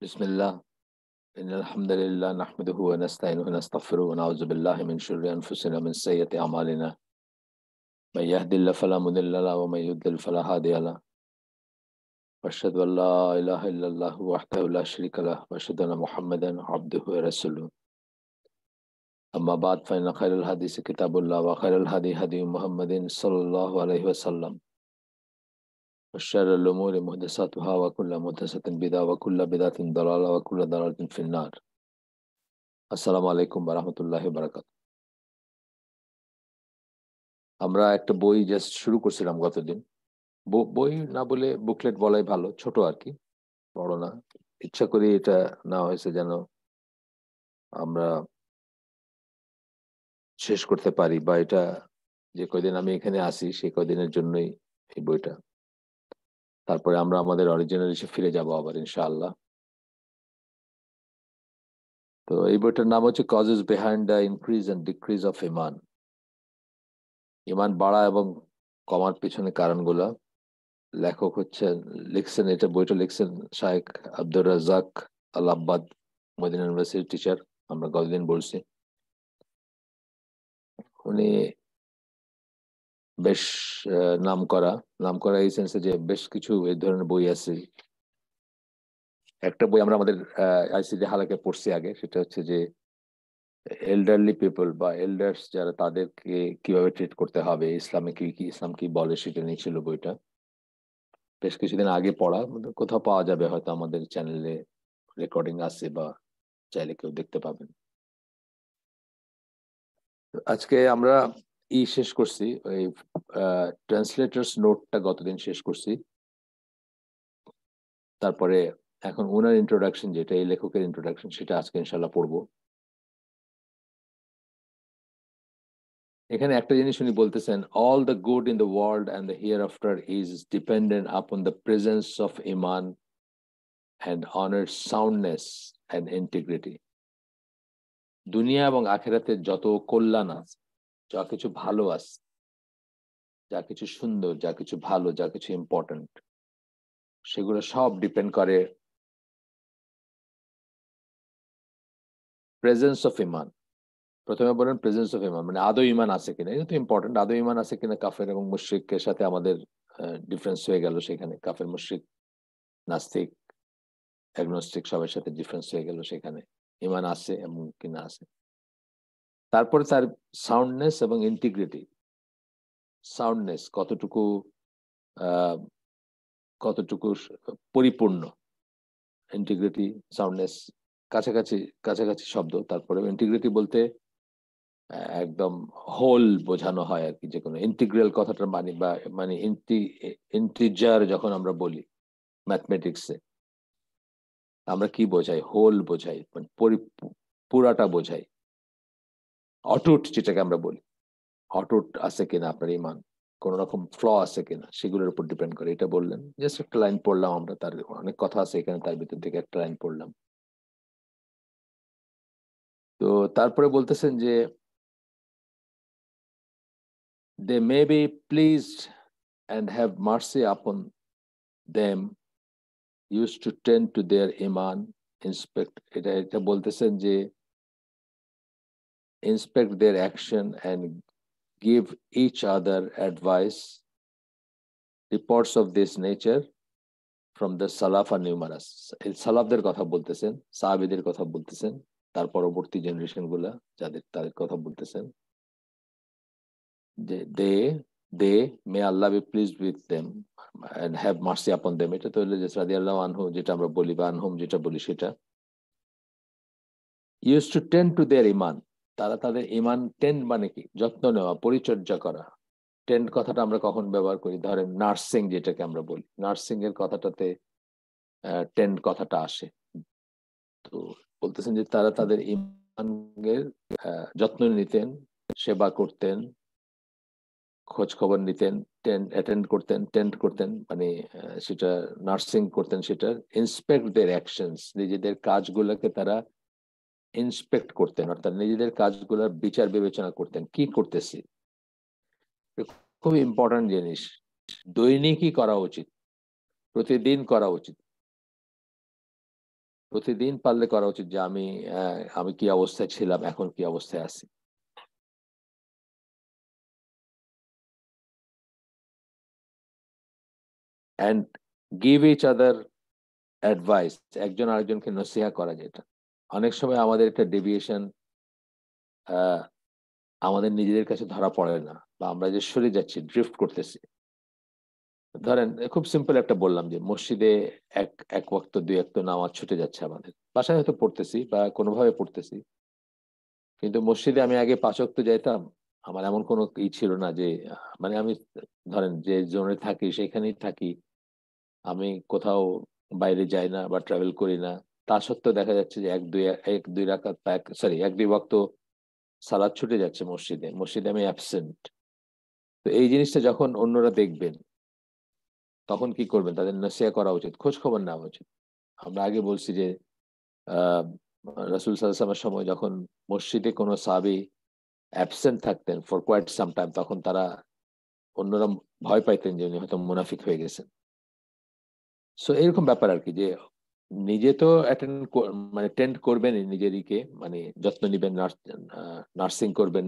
بسم الله إن الحمد لله نحمده ونستعينه ونستغفره ونعوذ بالله من شرور أنفسنا ومن سيئات أعمالنا من يهد الله فلا مضل له ومن يضلل فلا هادي له وأشهد أن لا إله إلا الله وحده لا شريك له وأشهد أن محمدا عبده ورسوله أما بعد فإن خير الحديث كتاب الله وخير الهدي هدي محمد صلى الله عليه وسلم وشر الأمور محدثاتها وكل محدثة بدعة وكل بدعة ضلالة وكل ضلالة في النار আসসালামু আলাইকুম ওয়া রাহমাতুল্লাহি ওয়া বারাকাতুহু। আমরা একটা বই জাস্ট শুরু করছিলাম গতদিন। বই না বলে বুকলেট বলাই ভালো, ছোট আর কি, বড় না। ইচ্ছা করি এটা নেওয়া হয়েছে যেন আমরা শেষ করতে পারি, বা এটা যে কয়দিন আমি এখানে আসি সেই কয়দিনের জন্যই এই বইটা। তারপরে আমরা আমাদের অরিজিনাল এসে ফিরে যাব আবার ইনশাআল্লাহ। তো এই বইটার নাম হচ্ছে causes behind the increase and decrease of iman. ইমান বাড়া এবং কমার পিছনে কারণগুলা। লেখক লিখছেন, এটা বইটা লিখছেন শায়েখ আব্দুর রাজ্জাক আল আব্বাদ, মদিনা ইউনিভার্সিটির টিচার। আমরা গতদিন বলছি উনি বেশ নাম করা এই সেন্সে যে বেশ কিছু এই ধরনের বই আছে। একটা বই আমরা আমাদের আইসিডি হালাকে পড়ছি আগে, সেটা হচ্ছে যে এল্ডারলি পিপল বা এল্ডার্স যারা, তাদেরকে কিভাবে ট্রিট করতে হবে, ইসলামে ইসলাম কি বলে, সেটা নিয়ে ছিল বইটা। বেশ কিছুদিন আগে পড়া, কোথাও পাওয়া যাবে হয়তো, আমাদের চ্যানেলে রেকর্ডিং আছে বা চাইলে কেউ দেখতে পাবেন। আজকে আমরা শেষ করছি, ওই ট্রান্সলেটার্স নোটটা গতদিন শেষ করছি। তারপরে এখন ওনার ইন্ট্রোডাকশন, যেটা এই লেখকের ইন্ট্রোডাকশন, সেটা আজকে ইনশাল্লাহ পড়বো। এখানে একটা জিনিস উনি বলতেছেন, all the good in the world and the here after is dependent upon the presence of Iman and honour সাউন্ডনেস and integrity. দুনিয়া এবং আখেরাতে যত কল্যাণ আছে, যা কিছু ভালো আছে, যা কিছু সুন্দর, যা কিছু ভালো, যা কিছু ইম্পর্টেন্ট, সেগুলো সব ডিপেন্ড করে প্রেজেন্স অফ ইমান। প্রথমে বলেন প্রেজেন্স অফ ইমান, মানে আদৌ ইমান আছে কিনা, এটা তো ইম্পর্টেন্ট। আদৌ ইমান আছে কিনা, কাফের এবং মুশরিকের সাথে আমাদের ডিফারেন্স হয়ে গেল সেখানে। কাফের, মুশরিক, নাস্তিক, অ্যাগনস্টিক সবার সাথে ডিফারেন্স হয়ে গেল সেখানে, ইমান আছে এবং কিনা আছে। তারপরে তার সাউন্ডনেস এবং ইন্টিগ্রিটি। সাউন্ডনেস কতটুকু পরিপূর্ণ, ইন্টিগ্রিটি, সাউন্ডনেস কাছাকাছি কাছাকাছি শব্দ। তারপরে ইন্টিগ্রিটি বলতে একদম হোল বোঝানো হয় আর কি। যে কোনো ইন্টিগ্রাল কথাটার মানে ইন্টিজার যখন আমরা বলি ম্যাথমেটিক্সে, আমরা কি বোঝাই? হোল বোঝাই, মানে পুরাটা বোঝাই। অটুট যেটাকে আমরা বলি, অটুট আছে কিনা আপনার ইমান, কোন রকম ফ্ল আছে কিনা, সেগুলোর উপর ডিপেন্ড করে। এটা বললেন, জাস্ট একটা লাইন পড়লাম আমরা, তার অনেক কথা আছে এখানে, তার ভিতর থেকে একটা লাইন পড়লাম। তো তারপরে বলতেছেন যে they may be pleased and have mercy upon them used to tend to their iman, এটা বলতেছেন যে inspect their action and give each other advice. Reports of this nature from the salaf are numerous. এই সালাফদের কথা বলতেছেন, সাহাবীদের কথা বলতেছেন, তার পরবর্তী জেনারেশন গুলা তাদের কথা বলতেছেন যে they may Allah be pleased with them and have mercy upon them। এটা তো রাদিয়াল্লাহু আনহু যেটা আমরা বলি, বা আনহুম যেটা বলি, সেটা used to tend to their iman। তারা তাদের ইমান, টেন্ড মানে কি? যত্ন নেওয়া, পরিচর্যা করা। টেন্ড কথাটা আমরা কখন ব্যবহার করি? ধরেন নার্সিং যেটাকে আমরা বলি, নার্সিং এর কথাটাতে টেন্ড কথাটা আসে। তো বলতেছেন যে তারা তাদের ইমানের যত্ন নিতেন, সেবা করতেন, খোঁজ খবর নিতেন, টেন্ড করতেন, মানে সেটা নার্সিং করতেন। সেটা ইন্সপেক্ট দেয়ার অ্যাকশনস, নিজেদের কাজগুলোকে তারা ইন্সপেক্ট করতেন, অর্থাৎ নিজেদের কাজগুলোর বিচার বিবেচনা করতেন, কি করতেছি। খুব ইম্পর্টেন্ট জিনিস, দৈনিকই করা উচিত, প্রতিদিন করা উচিত। প্রতিদিন পারলে করা উচিত যে আমি কি অবস্থায় ছিলাম, এখন কি অবস্থায় আছি। And give each other advice, একজন আরেকজনকে নসিহা করা, যেটা অনেক সময় আমাদের একটা ডেভিয়েশন আমাদের নিজেদের কাছে ধরা পড়ে না, বা আমরা যে সরে যাচ্ছি, ড্রিফট করতেছি। ধরেন খুব সিম্পল একটা বললাম যে মসজিদে এক এক ওয়াক্ত দুই ওয়াক্ত নামাজ ছুটে যাচ্ছে, আমাদের বাসায় হয়তো পড়তেছি বা কোনোভাবে পড়তেছি, কিন্তু মসজিদে আমি আগে 5 ওয়াক্ত যাইতাম। আমার এমন কোনো ছিল না যে মানে আমি ধরেন যে জোনে থাকি সেখানেই থাকি, আমি কোথাও বাইরে যাই না বা ট্রাভেল করি না। তা সত্ত্বেও দেখা যাচ্ছে যে এক দুই রাকাত বা এক দুই ওয়াক্ত সালাদ ছুটে যাচ্ছে মসজিদে, মসজিদে আমি অ্যাবসেন্ট। তো এই জিনিসটা যখন অন্যরা দেখবেন, তখন কি করবেন? তাদের নসিহা করা উচিত, খোঁজ খবর নেওয়া উচিত। আমরা আগে বলছি যে আহ রাসূল সাল্লাল্লাহু আলাইহি ওয়াসাল্লামের সময় যখন মসজিদে কোনো সাহাবী অ্যাবসেন্ট থাকতেন ফর কোয়াইট সাম টাইম, তখন তারা অন্যরা ভয় পাইতেন যে উনি হয়তো মুনাফিক হয়ে গেছেন। সো এরকম ব্যাপার আর কি, যে নিজে তো অ্যাটেন্ড মানে টেন্ড করবেন নিজেরইকে, মানে যত্ন নিবেন, নার্সিং করবেন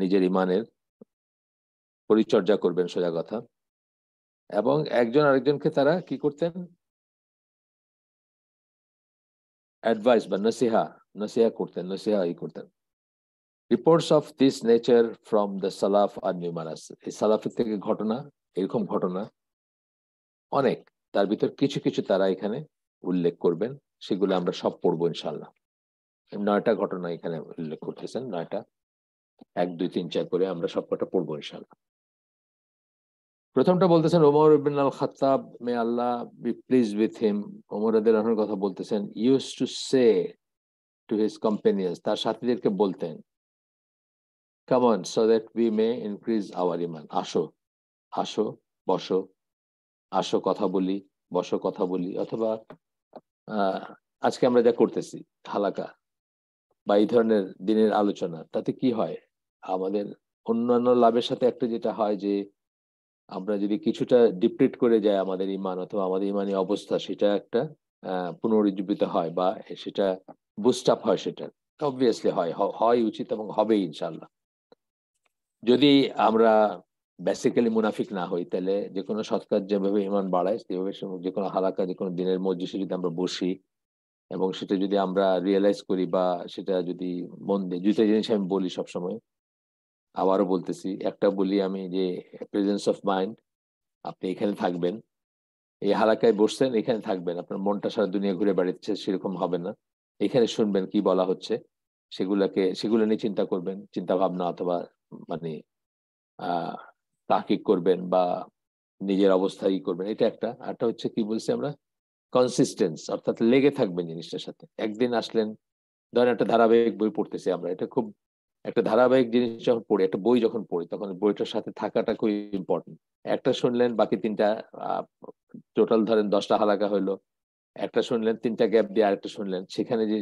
নিজের ইমানের পরিচর্যা করবেন, সোজা কথা। এবং একজন আরেকজনকে তারা কি করতেন? অ্যাডভাইস বা নসিহা নসিহা করতেন, করতেন। Reports of this nature from the salaf are numerous, এই সালাফের থেকে ঘটনা, এরকম ঘটনা অনেক, তার ভিতর কিছু কিছু তারা এখানে উল্লেখ করবেন, সেগুলো আমরা সব পড়বো ইনশাল্লাহ। 9টা ঘটনা এখানে উল্লেখ করতেছেন, 9টা, 1 2 3 4 করে আমরা সবকটা পড়বো ইনশাল্লাহ। প্রথমটা বলতেছেন Umar ibn al Khattab, may Allah be pleased with him, Umar রাদিয়াল্লাহু আনহুর কথা বলতেছেন, use to say to his companions, তার সাথীদেরকে বলতেন, come on so that we may increase our iman, আসো, আসো, বসো, আসো কথা বলি, বসো কথা বলি, অথবা আহ আজকে আমরা যা করতেছি হালাকা বা এই ধরনের দিনের আলোচনা, তাতে কি হয়? আমাদের অন্যান্য লাভের সাথে একটা যেটা হয় যে আমরা যদি কিছুটা ডিপ্লিট করে যায় আমাদের ইমান অথবা আমাদের ইমানি অবস্থা, সেটা একটা পুনরুজ্জীবিত হয় বা সেটা বুস্ট আপ হয়, সেটা অবভিয়াসলি হয় উচিত এবং হবে ইনশাল্লাহ। যদি আমরা বেসিক্যালি মুনাফিক না হই, তাহলে যে কোনো সৎ কাজ যেভাবে ইমান বাড়ায়, সেভাবে যে কোনো হালাকা, যে কোনো দিনের মজলিসে যদি আমরা বসি এবং সেটা যদি আমরা রিয়েলাইজ করি, বা সেটা যদি মন দিয়ে, দুইটা জিনিস আমি বলি সবসময়, আবারও বলতেছি, একটা বলি আমি যে প্রেজেন্স অফ মাইন্ড, আপনি এখানে থাকবেন, এই হালাকায় বসছেন, এখানে থাকবেন, আপনার মনটা সারা দুনিয়া ঘুরে বেড়াচ্ছে সেরকম হবে না, এখানে শুনবেন কি বলা হচ্ছে, সেগুলো নিয়ে চিন্তা করবেন, চিন্তা ভাবনা অথবা মানে আহ তাহকিক করবেন বা নিজের অবস্থায় করবেন, এটা একটা। আরটা হচ্ছে কি বলছি আমরা, কনসিস্টেন্স, অর্থাৎ লেগে থাকবেন জিনিসটার সাথে। একদিন আসলেন, ধরেন একটা ধারাবাহিক বই পড়তেছি আমরা, এটা খুব একটা ধারাবাহিক জিনিস যখন পড়ি, একটা বই যখন পড়ি, তখন বইটার সাথে থাকাটা খুব ইম্পর্টেন্ট। একটা শুনলেন, বাকি 3টা, টোটাল ধরেন 10টা হালাকা হইলো, একটা শুনলেন, 3টা গ্যাপ দিয়ে আরেকটা শুনলেন, সেখানে যে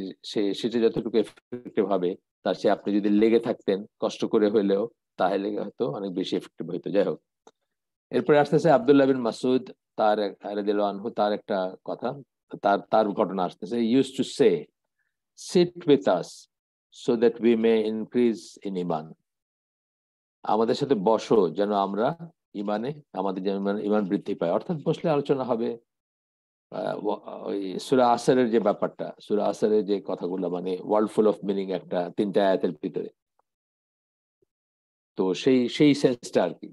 সেটা যতটুকু এফেক্টিভ হবে, তার চেয়ে আপনি যদি লেগে থাকতেন কষ্ট করে হইলেও, তাহলে হয়তো অনেক বেশি এফেক্টিভ হইতো। যাই হোক, এরপরে আসতেছে আব্দুল্লাহ বিন মাসুদ, তার রাদিয়াল্লাহু আনহু, তার একটা কথা, তার তার ঘটনা আসতেছে, use to say sit with us so that we may increase in iman, আমাদের সাথে বসো যেন আমরা ইমানে, আমাদের যেন ইমান বৃদ্ধি পায়। অর্থাৎ বসলে আলোচনা হবে। ওই সূরা আসরের যে ব্যাপারটা, সূরা আসরের যে কথাগুলো, মানে ওয়ার্ল্ড ফুল অফ মিনিং, একটা 3টা আয়াতের ভিতরে, তো সেই সেই সেন্সটা আর কি,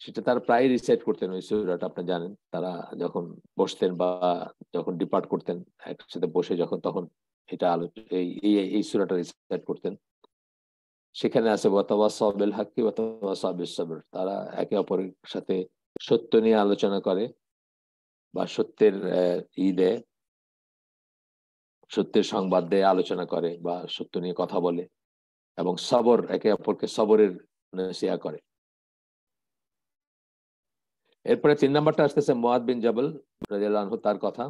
সেটা তারা প্রায় রিসাইট করতেন ওই সূরাটা, আপনি জানেন, তারা যখন বসতেন বা যখন ডিপার্ট করতেন একসাথে বসে, যখন তখন এটা এই এই এই সূরাটা রিসাইট করতেন। সেখানে আছে ওয়াতাওয়াসাউ বিল হাক্কি ওয়াতাওয়াসাউ বিস সাবর, তারা একে অপরের সাথে সত্য নিয়ে আলোচনা করে বা সত্যের দেয়, সত্যের সংবাদ দেয়, আলোচনা করে বা সত্য নিয়ে কথা বলে, এবং সবর, একে অপরকে সবরের নসিহত করে। এরপরে 3 নম্বরটা আসতেছে মুআদ বিন জাবাল রাদিয়াল্লাহু আনহু, তার কথা,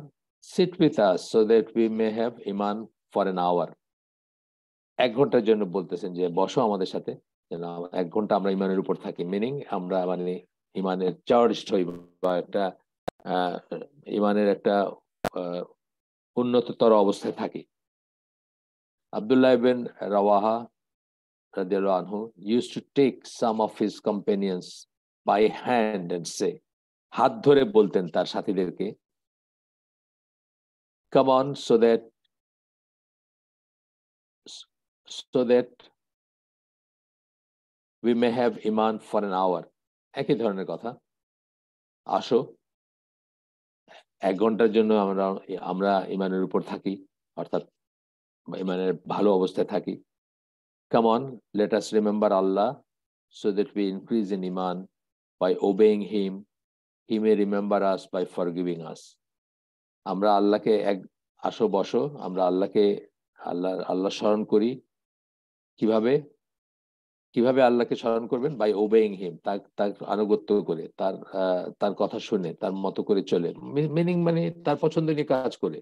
sit with us so that we may have ইমান ফর এন আওয়ার, 1 ঘন্টার জন্য বলতেছেন যে বসো আমাদের সাথে, যেন 1 ঘন্টা আমরা ইমানের উপর থাকি, মিনিং আমরা মানে ইমানের চার্জড হই, বা একটা আহ ইমানের একটা উন্নততর অবস্থায় থাকি। আব্দুল্লাহ ইবন রাওয়াহা রাদিয়াল্লাহু আনহু used to take some of his companions by hand and say, হাত ধরে বলতেন তার সাথীদেরকে, come on, so that we may have iman for an hour. একই ধরনের কথা, আসো 1 ঘন্টার জন্য আমরা ইমানের উপর থাকি, অর্থাৎ ইমানের ভালো অবস্থায় থাকি। Come on, let us remember Allah so that we increase in iman by obeying him. He may remember us by forgiving us. আমরা আল্লাহকে আসো বসো, আমরা আল্লাহ স্মরণ করি। কিভাবে আল্লাহকে স্মরণ করবেন? বাই ওবেইং হিম, তার আনুগত্য করে, তার কথা শুনে, তার মতো করে চলে, মিনিং মানে তার পছন্দ নিয়ে কাজ করে।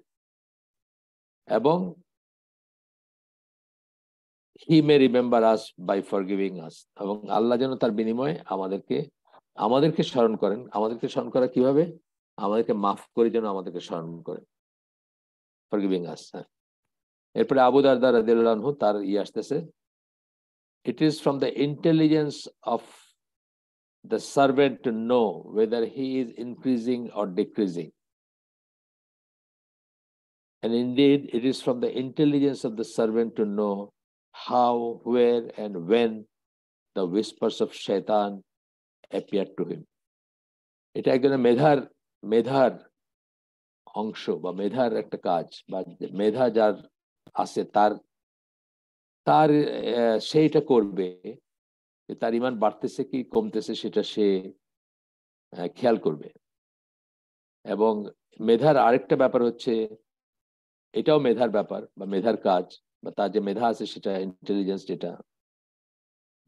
এবং হি মে রিমেম্বার আস বাই ফরগিভিং আস, এবং আল্লাহ যেন তার বিনিময়ে আমাদেরকে স্মরণ করেন। আমাদেরকে স্মরণ করা কিভাবে? আমাদেরকে মাফ করে যেন আমাদেরকে স্মরণ করেন, ফরগিভিং আস। এরপরে আবু দারদা রাদিয়াল্লাহু আনহু তার আসতেছে, it is from the intelligence of the servant to know whether he is increasing or decreasing, and indeed it is from the intelligence of the servant to know how, where and when the whispers of shaitan appear to him. এটা একজনের মেধার অংশ বা মেধার একটা কাজ, বা মেধা যার আছে তার সেইটা করবে, তার ইমান বাড়তেছে কি কমতেছে সেটা সে খেয়াল করবে। এবং মেধার আরেকটা ব্যাপার হচ্ছে, এটাও মেধার ব্যাপার বা মেধার কাজ, বা তার যে মেধা আছে সেটা ইন্টেলিজেন্স, যেটা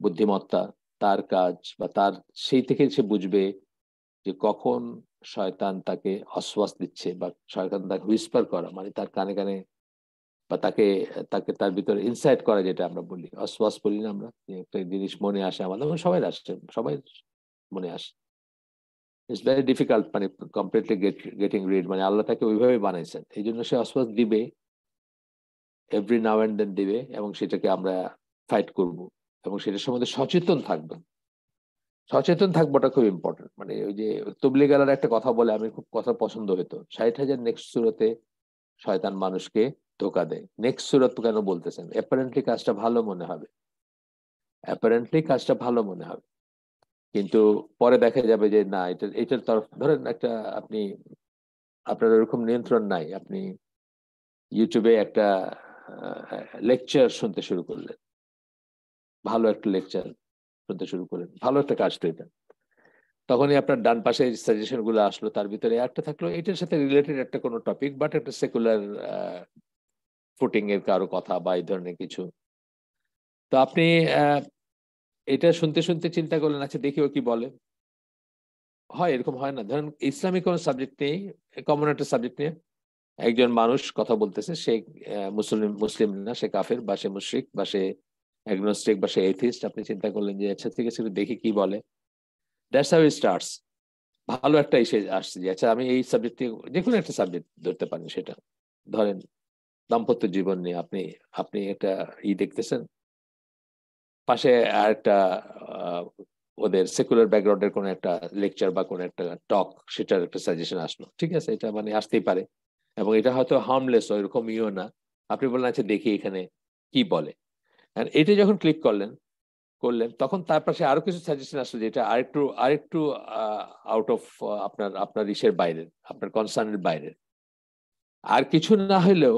বুদ্ধিমত্তা, তার কাজ বা তার সেই থেকে সে বুঝবে যে কখন শয়তান তাকে অশ্বাস দিচ্ছে, বা শয়তান তাকে হুইসপার করা, মানে তার কানে কানে, বা তাকে তার ভিতরে ইনসাইট করা, যেটা আমরা বলি অশ্বাস বলি না আমরা, একটা জিনিস মনে আসে আমাদের, সবাই মনে আসে। ইটস ভেরি ডিফিকাল্ট, মানে কমপ্লিটলি গেটিং রিড, মানে আল্লাহ তাকে ওইভাবে বানাইছেন, এই জন্য সে অশ্বাস দিবে, এভরি নাও এন্ড দেন দিবে, এবং সেটাকে আমরা ফাইট করব, এবং সেটার সম্বন্ধে সচেতন থাকবোটা খুব ইম্পর্টেন্ট। মানে ওই যে তবলিগালার একটা কথা বলে, আমি খুব কথা পছন্দ হতো, 60,000 নেক্সট সূরাতে শয়তান মানুষকে ধোকা দেয়। নেক্সট সূরাত কেন বলতেছেন? অ্যাপারেন্টলি কাজটা ভালো মনে হবে, কিন্তু পরে দেখা যাবে যে না, এটার তরফ, ধরেন আপনার ওরকম নিয়ন্ত্রণ নাই, আপনি ইউটিউবে একটা লেকচার শুনতে শুরু করলেন, ভালো একটা লেকচার শুনতে শুরু করলেন, ভালো একটা কাজ তো এটা, তখনই আপনার ডান পাশে সাজেশন গুলো আসলো, তার ভিতরে একটা থাকলো এটার সাথে রিলেটেড একটা কোনো টপিক, বাট একটা সেকুলার ফুটিং এর কারো কথা বা এই ধরনের কিছু। তো আপনি এটা শুনতে শুনতে চিন্তা করলেন, আচ্ছা দেখি ও কি বলে। এরকম হয় না? ধরেন ইসলামিক কোন সাবজেক্ট নেই, কমন একটা সাবজেক্ট নিয়ে একজন মানুষ কথা বলতেছে, সে মুসলিম না, সে কাফের, বা সে মুশরিক, বা সে অ্যাগনস্টিক, বা সে এথিস্ট। আপনি চিন্তা করলেন যে আচ্ছা ঠিক আছে, দেখি কি বলে। That's how it starts. ভালো একটা এসে আসছে যে আচ্ছা আমি এই সাবজেক্টে, যে কোনো একটা সাবজেক্ট ধরতে পারেন, সেটা ধরেন দাম্পত্য জীবন নিয়ে আপনি একটা দেখতেছেন, পাশে আর একটা ওদের সেকুলার ব্যাকগ্রাউন্ডের কোন একটা লেকচার বা কোন একটা টক, সেটার একটা সাজেশন আসলো, ঠিক আছে, এটা মানে আসতেই পারে, এবং এটা হয়তো হার্মলেস, ওইরকম না। আপনি বললেন আচ্ছা দেখি এখানে কি বলে, এটা যখন ক্লিক করলেন তখন তার পাশে আরো কিছু সাজেশন আসলো, যেটা আরেকটু আউট অফ আপনার ইসের বাইরে, আপনার কনসার্নের বাইরে। আর কিছু না হলেও,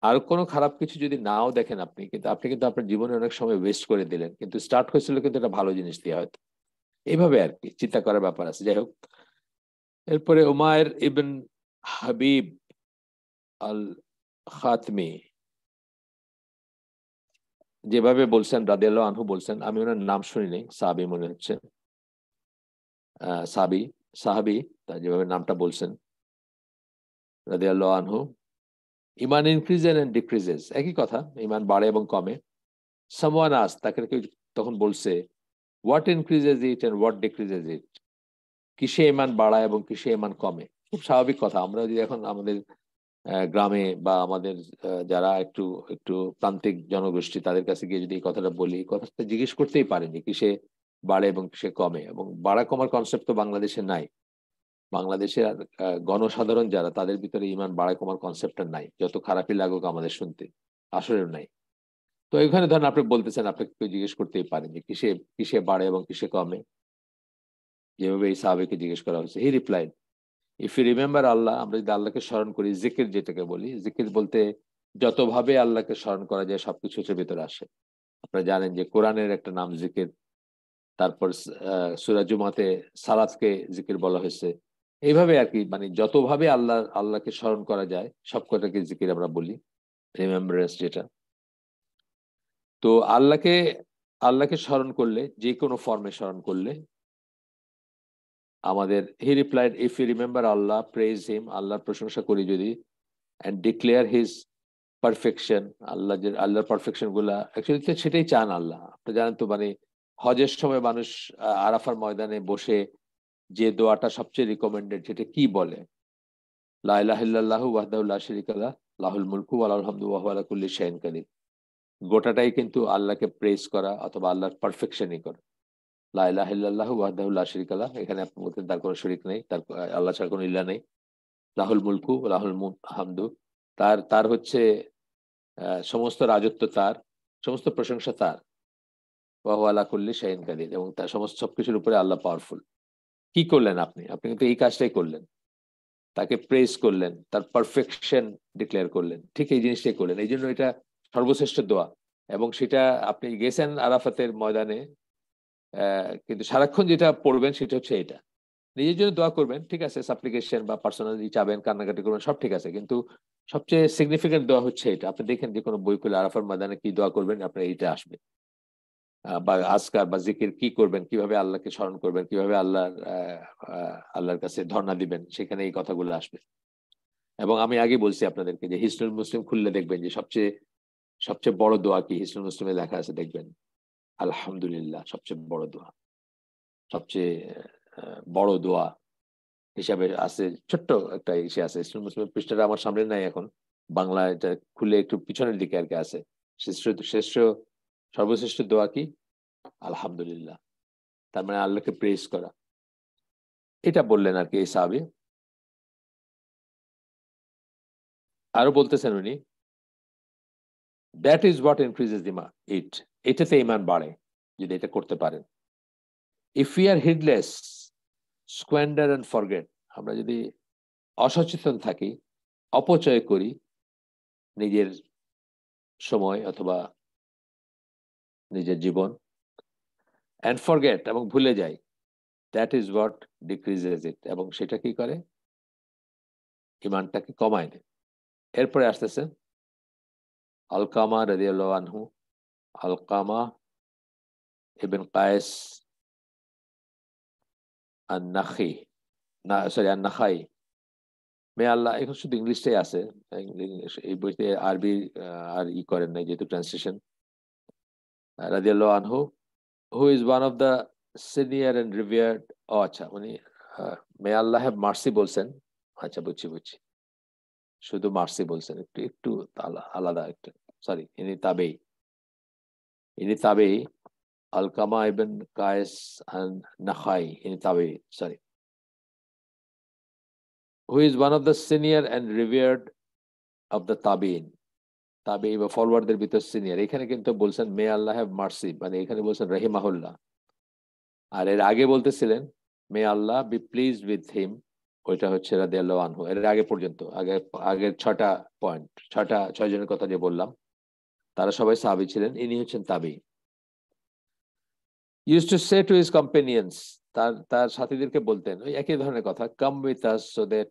আর কোনো খারাপ কিছু যদি নাও দেখেন আপনি কিন্তু আপনার জীবনে অনেক সময় ওয়েস্ট করে দিলেন, কিন্তু স্টার্ট হয়েছিল কিন্তু একটা ভালো জিনিস দিয়ে হয়তো। এইভাবে আর কি চিন্তা করার ব্যাপার আছে। যাই হোক, এরপরে উমায়ের ইবন হাবিব আল খাতমি যেভাবে বলছেন, রাদিয়াল্লাহু আনহু বলছেন, আমি ওনার নাম শুনি নাই, সাহাবী মনে হচ্ছে, সাহাবী তা যেভাবে নামটা বলছেন রাদিয়াল্লাহু আনহু, ইমান ইনক্রিজেস এন্ড ডিক্রিজেস, একই কথা, ইমান বাড়ে এবং কমে। সামওয়ান আস, তাকে কেউ তখন বলছে, what increases it and what decreases it, কিসে ইমান বাড়ায় এবং কিসে ইমান কমে। খুব স্বাভাবিক কথা। আমরা যদি এখন আমাদের গ্রামে বা আমাদের যারা একটু একটু প্রান্তিক জনগোষ্ঠী তাদের কাছে গিয়ে যদি এই কথাটা বলি, এই কথাটা জিজ্ঞেস করতেই পারেনি কিসে বাড়ে এবং কিসে কমে, এবং বাড়া কমার কনসেপ্ট তো বাংলাদেশে নাই। বাংলাদেশের গণসাধারণ যারা, তাদের ভিতরে ইমান বাড়া কমার কনসেপ্টটা নাই, যত খারাপই লাগুক আমাদের শুনতে, আসলে নাই। তো এখানে ধরেন আপনি বলতেছেন, আপনাকে কেউ জিজ্ঞেস করতেই পারেন যে কিসে কিসে বাড়ে এবং কিসে কমে, যেভাবে এই সাহাবীকে জিজ্ঞেস করা হয়েছে। He replied, if you remember Allah, আমরা যদি আল্লাহকে স্মরণ করি, জিকির যেটাকে বলি, জিকির বলতে যতভাবে আল্লাহকে স্মরণ করা যায় সবকিছু এর ভিতরে আসে। আপনারা জানেন যে কোরআনের একটা নাম জিকির, তারপর সূরা জুমাতে সালাতকে জিকির বলা হয়েছে। এইভাবে আর কি, মানে যতভাবে আল্লাহকে স্মরণ করা যায় সব কটাকে জিকির আমরা বলি, রিমেম্বারেন্স যেটা। তো আল্লাহকে আল্লাহকে স্মরণ করলে, যে কোনো ফর্মে স্মরণ করলে আমাদের, he replied, if you remember Allah, praise him, আল্লাহর প্রশংসা করি যদি, অ্যান্ড ডিক্লেয়ার হিজ পারফেকশন, আল্লাহর পারফেকশন গুলা অ্যাকচুয়ালি সেটাই চান আল্লাহ। আপনি জানেন তো, মানে হজের সময় মানুষ আরাফার ময়দানে বসে যে দোয়াটা সবচেয়ে রিকমেন্ডেড, সেটা কি বলে? লা ইলাহা ইল্লাল্লাহু ওয়াহদাহু লা শারীকা লাহু লাহুল মুলকু ওয়া লাহুল হামদু ওয়া হুয়া আলা কুল্লি শাইইন কাদির। গোটাটাই কিন্তু আল্লাহকে প্রেজ করা অথবা আল্লাহর পারফেকশনই করা। লা ইলাহা ইল্লাল্লাহু ওয়াহদাহু লা শারীকা লাহু, এখানে আপনি বলতেন তার কোনো শরীক নেই, তার আল্লাহ ছাড়া কোনো ইল্লাহ নেই। লাহুল মুলকু ওয়া লাহুল হামদু, তার তার হচ্ছে সমস্ত রাজত্ব তার, সমস্ত প্রশংসা তার। ওয়া হুয়া আলা কুল্লি শাইইন কাদির, এবং তার সমস্ত সবকিছুর উপরে আল্লাহ পাওয়ারফুল। কি করলেন আপনি? আপনি কিন্তু এই কাজটাই করলেন, তাকে প্রেস করলেন, তার পারফেকশন ডিক্লেয়ার করলেন, ঠিক এই জিনিসটাই করলেন। এই জন্য এটা সর্বশ্রেষ্ঠ দোয়া। এবং সেটা আপনি গেছেন আরাফাতের ময়দানে, কিন্তু সারাক্ষণ যেটা পড়বেন সেটা হচ্ছে এটা। নিজের জন্য দোয়া করবেন, ঠিক আছে, সাপ্লিকেশন বা পার্সোনালি চাবেন, কান্নাকাটি করবেন, সব ঠিক আছে, কিন্তু সবচেয়ে সিগনিফিকেন্ট দোয়া হচ্ছে এটা। আপনি দেখেন যে কোনো বই খুলে আরাফার ময়দানে কি দোয়া করবেন, আপনার এইটা আসবে। বা আজকার বা জিকির কি করবেন, কিভাবে আল্লাহকে স্মরণ করবেন, কিভাবে আল্লাহর কাছে ধর্ণা দিবেন, সেখানে এই কথাগুলো আসবে। এবং আমি আগে বলছি আপনাদেরকে যে হিসনুল মুসলিম খুললে দেখবেন যে সবচেয়ে সবচেয়ে বড় দোয়া কি, হিসনুল মুসলিমে লেখা আছে দেখবেন, আলহামদুলিল্লাহ সবচেয়ে বড় দোয়া। সবচেয়ে বড় দোয়া হিসাবে আছে, ছোট্ট একটা ইসে আছে হিসনুল মুসলিমের পৃষ্ঠাটা আমার সামনে নাই এখন, বাংলা এটা খুলে একটু পিছনের দিকে আর কি আছে। শ্রেষ্ঠ শ্রেষ্ঠ সর্বশ্রেষ্ঠ দোয়া কি? আলহামদুলিল্লাহ। তার মানে আল্লাহকে প্রেজ করা। এটা বললেন আর কি এই সাহাবী। আরো বলতেছেন উনি, that is what increases it, এটাতে ইমান বাড়ে যদি এটা করতে পারেন। If you are heedless, squander and forget, আমরা যদি অসচেতন থাকি, অপচয় করি নিজের সময় অথবা নিজের জীবন, এন্ড ফরগেট এবং ভুলে যাই, দ্যাট ইজ হোয়াট ডিক্রিজেস ইট, এবং সেটা কি করে? ইমানটাকে কমায় দেয়। এরপরে আসতেছে আলকামা রাদিয়াল্লাহু আনহু, আলকামা ইবনে কায়েস আন-নাখি, না সরি আন-নাখাই, মে আল্লাহ, এখন শুধু ইংলিশটাই আছে, এই বইতে আরবি আর ই করেন নাই যেহেতু ট্রান্সলেশন। রাদিয়াল্লাহু আনহু, who is one of the senior and revered, ও আচ্ছা উনি মে আল্লাহ হ্যাভ মার্সি বলছেন। আচ্ছা বুঝছি বুঝছি, শুধু মার্সি বলছেন, একটু একটু আলাদা একটু, সরি, ইনি তাবেই, আলকামা ইবন কায়েস আন নাখাই, ইনি তাবেই, sorry, who is one of the senior and revered of the tabiin, তাবেই বা ফরওয়ার্ডদের ভিতর সিনিয়র। এখানে কিন্তু বলছেন মে আল্লাহ হ্যাভ মার্সি, মানে এখানে বলছেন রহিমাহুল্লাহ। আর এর আগে বলতেছিলেন মে আল্লাহ বি প্লিজ উইথ হিম, ওইটা হচ্ছে রাদিয়াল্লাহু আনহু। এর আগে পর্যন্ত আগের 6টা পয়েন্ট, 6 জনের কথা যে বললাম, তারা সবাই সাহাবী ছিলেন, ইনি হচ্ছেন তাবেই। Use to say to his companions, তার তার সাথীদেরকে বলতেন ওই একই ধরনের কথা, come with us so that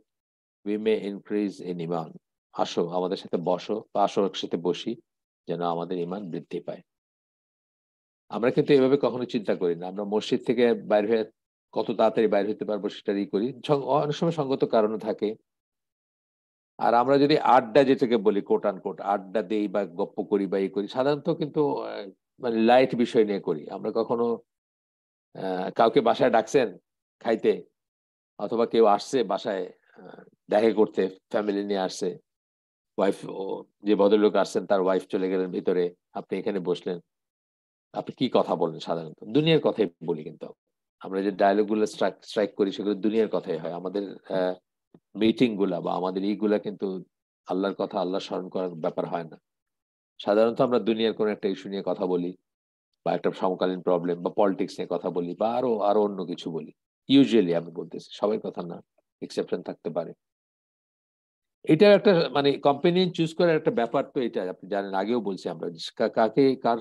we may increase in iman, আসো আমাদের সাথে বসো, বা আসো একসাথে বসি, যেন আমাদের ইমান বৃদ্ধি পায়। আমরা কিন্তু এভাবে কখনো চিন্তা করি না। আমরা মসজিদ থেকে বাইর হয়ে কত তাড়াতাড়ি বাইর হতে পারবো সেটাই করি, অনেক সময় সঙ্গত কারণও থাকে। আর আমরা যদি আড্ডা যেটাকে বলি, কোট আন কোট আড্ডা দেই বা গপ্প করি বা এই করি, সাধারণত কিন্তু মানে লাইট বিষয় নিয়ে করি। আমরা কখনো কাউকে বাসায় ডাকছেন খাইতে, অথবা কেউ আসছে বাসায়, দেখা করতে ফ্যামিলি নিয়ে আসছে, ওয়াইফ, যে ভদ্রলোক আসছেন তার ওয়াইফ চলে গেলেন ভিতরে, আপনি এখানে বসলেন, আপনি কি কথা বলেন? সাধারণত দুনিয়ার কথাই বলি, কিন্তু আমরা যে ডায়লগ গুলো স্ট্রাইক করি সেগুলো দুনিয়ার কথাই হয়। আমাদের মিটিং গুলা বা আমাদের ইগুলা কিন্তু আল্লাহর কথা, আল্লাহ স্মরণ করার ব্যাপার হয় না। সাধারণত আমরা দুনিয়ার কোন একটা ইস্যু নিয়ে কথা বলি, বা একটা সমকালীন প্রবলেম বা পলিটিক্স নিয়ে কথা বলি, বা আরো আরো অন্য কিছু বলি। ইউজুয়ালি আমি বলতেছি, সবার কথা না, এক্সেপশন থাকতে পারে। এটা একটা মানে কম্পেনিয়ন চুজ করার একটা ব্যাপার, তো এটা আপনি জানেন, আগেও বলছি আমরা কাকে কার